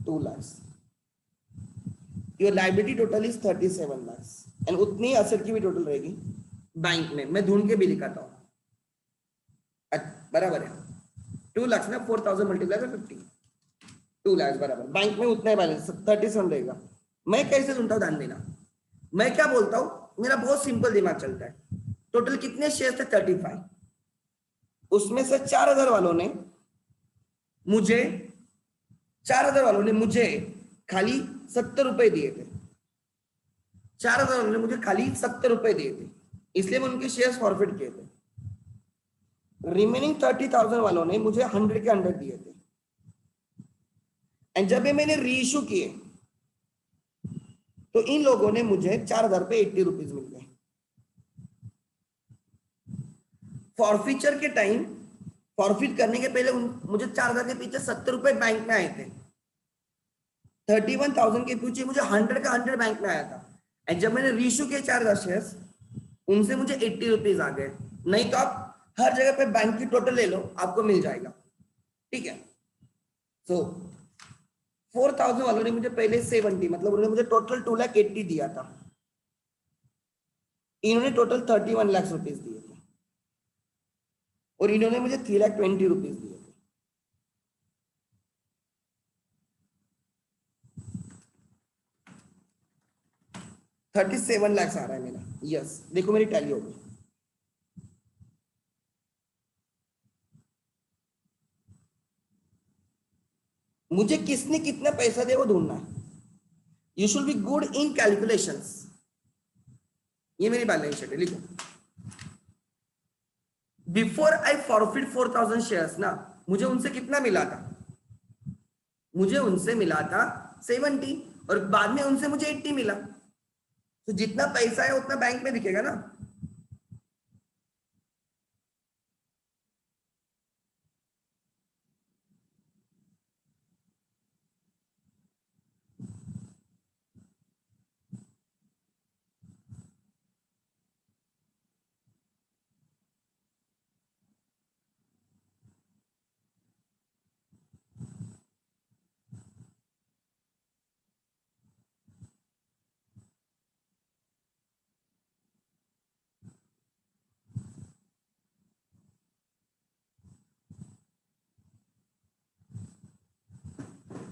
2 lakhs, your liability total is 37 lakhs, and उतनी असर की भी टोटल रहेगी बैंक में। मैं ढूंढ के भी लिखाता हूँ, बराबर है 2 lakhs में 4,000 मल्टीप्लाई बाय 50, 2 lakhs बराबर, बैंक में उतना ही बैलेंस 37 रहेगा। मैं कैसे ढूंढता हूँ, ध्यान देना, मैं क्या बोलता हूँ, मेरा बहुत सिंपल दिमाग चलता है। टोटल कितने शेयर थे, 35, उसमें से 4,000 वालों ने मुझे 4,000 वालों ने मुझे खाली 70 रुपए दिए थे, 4,000 वालों ने मुझे खाली 70 रुपए दिए थे, इसलिए मैं उनके शेयर्स फॉरफिट किए थे। रिमेनिंग 30,000 वालों ने मुझे 100 के 100 दिए थे, एंड जब ये मैंने री इशू किए तो इन लोगों ने मुझे 4,000 पे 80 रुपीज मिल गए। फॉरफीचर के टाइम, फॉरफिट करने के पहले मुझे 4,000 के पीछे 70 रुपए बैंक में आए थे, 31,000 के पीछे मुझे 100 का 100 बैंक में आया था, एंड जब मैंने रीइश्यू किए 4,000 शेयर्स, उनसे मुझे 80 रुपीज आ गए। नहीं तो आप हर जगह पे बैंक की टोटल ले लो, आपको मिल जाएगा, ठीक है। सो 4,000 वालों ने मुझे पहले 70, मतलब उन्होंने मुझे टोटल 2,80,000 दिया था, इन्होंने टोटल 31 लाख रुपीज दिए थे, और इन्होंने मुझे 3,20,000 रुपीज दिए थे। $37 लाख आ रहा है मेरा, यस, देखो मेरी टैली हो गई। मुझे किसने कितना पैसा दिया वो ढूंढना है। You should be good in calculations. ये मेरी बैलेंस शीट है, लिखो। बिफोर आई फॉरफिट 4,000 शेयर्स ना, मुझे उनसे कितना मिला था, मुझे उनसे मिला था 70, और बाद में उनसे मुझे 80 मिला। तो जितना पैसा है उतना बैंक में दिखेगा ना।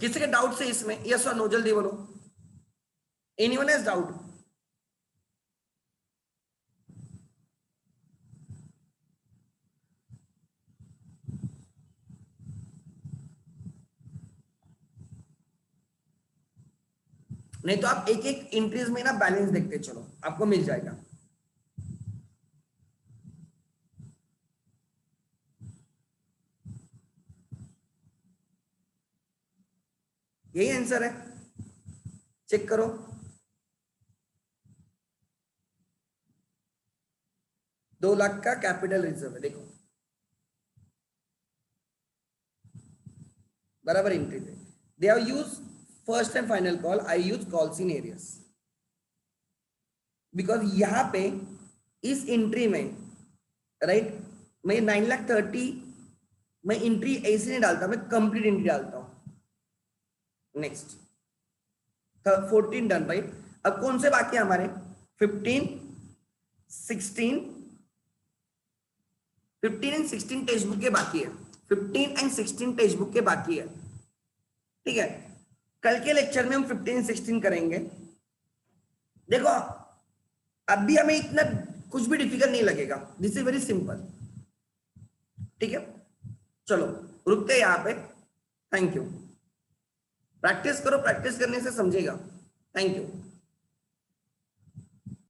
किसी के डाउट से इसमें, यस और नो, जल्दी बोलो। Anyone has doubt? नहीं तो आप एक एक एंट्रीज में ना बैलेंस देखते चलो, आपको मिल जाएगा। यही आंसर है, चेक करो। दो लाख का कैपिटल रिजर्व है, देखो बराबर एंट्री है। They have use first and final call, I use calls in areas, because यहां पे इस एंट्री में, राइट, मैं 9,30,000 मैं एंट्री ऐसे नहीं डालता, मैं कंप्लीट एंट्री डालता हूं। Next 14 done, right. अब कौन से बाकी है हमारे, 15, 16, 15 एंड 16 टेक्स्ट बुक के बाकी है, 15 एंड 16 टेक्स्ट बुक के बाकी है, ठीक है। कल के लेक्चर में हम 15 16 करेंगे। देखो अभी हमें इतना कुछ भी डिफिकल्ट नहीं लगेगा, दिस इज वेरी सिंपल, ठीक है। चलो रुकते हैं यहाँ पे, थैंक यू। प्रैक्टिस करो, प्रैक्टिस करने से समझेगा। Thank you.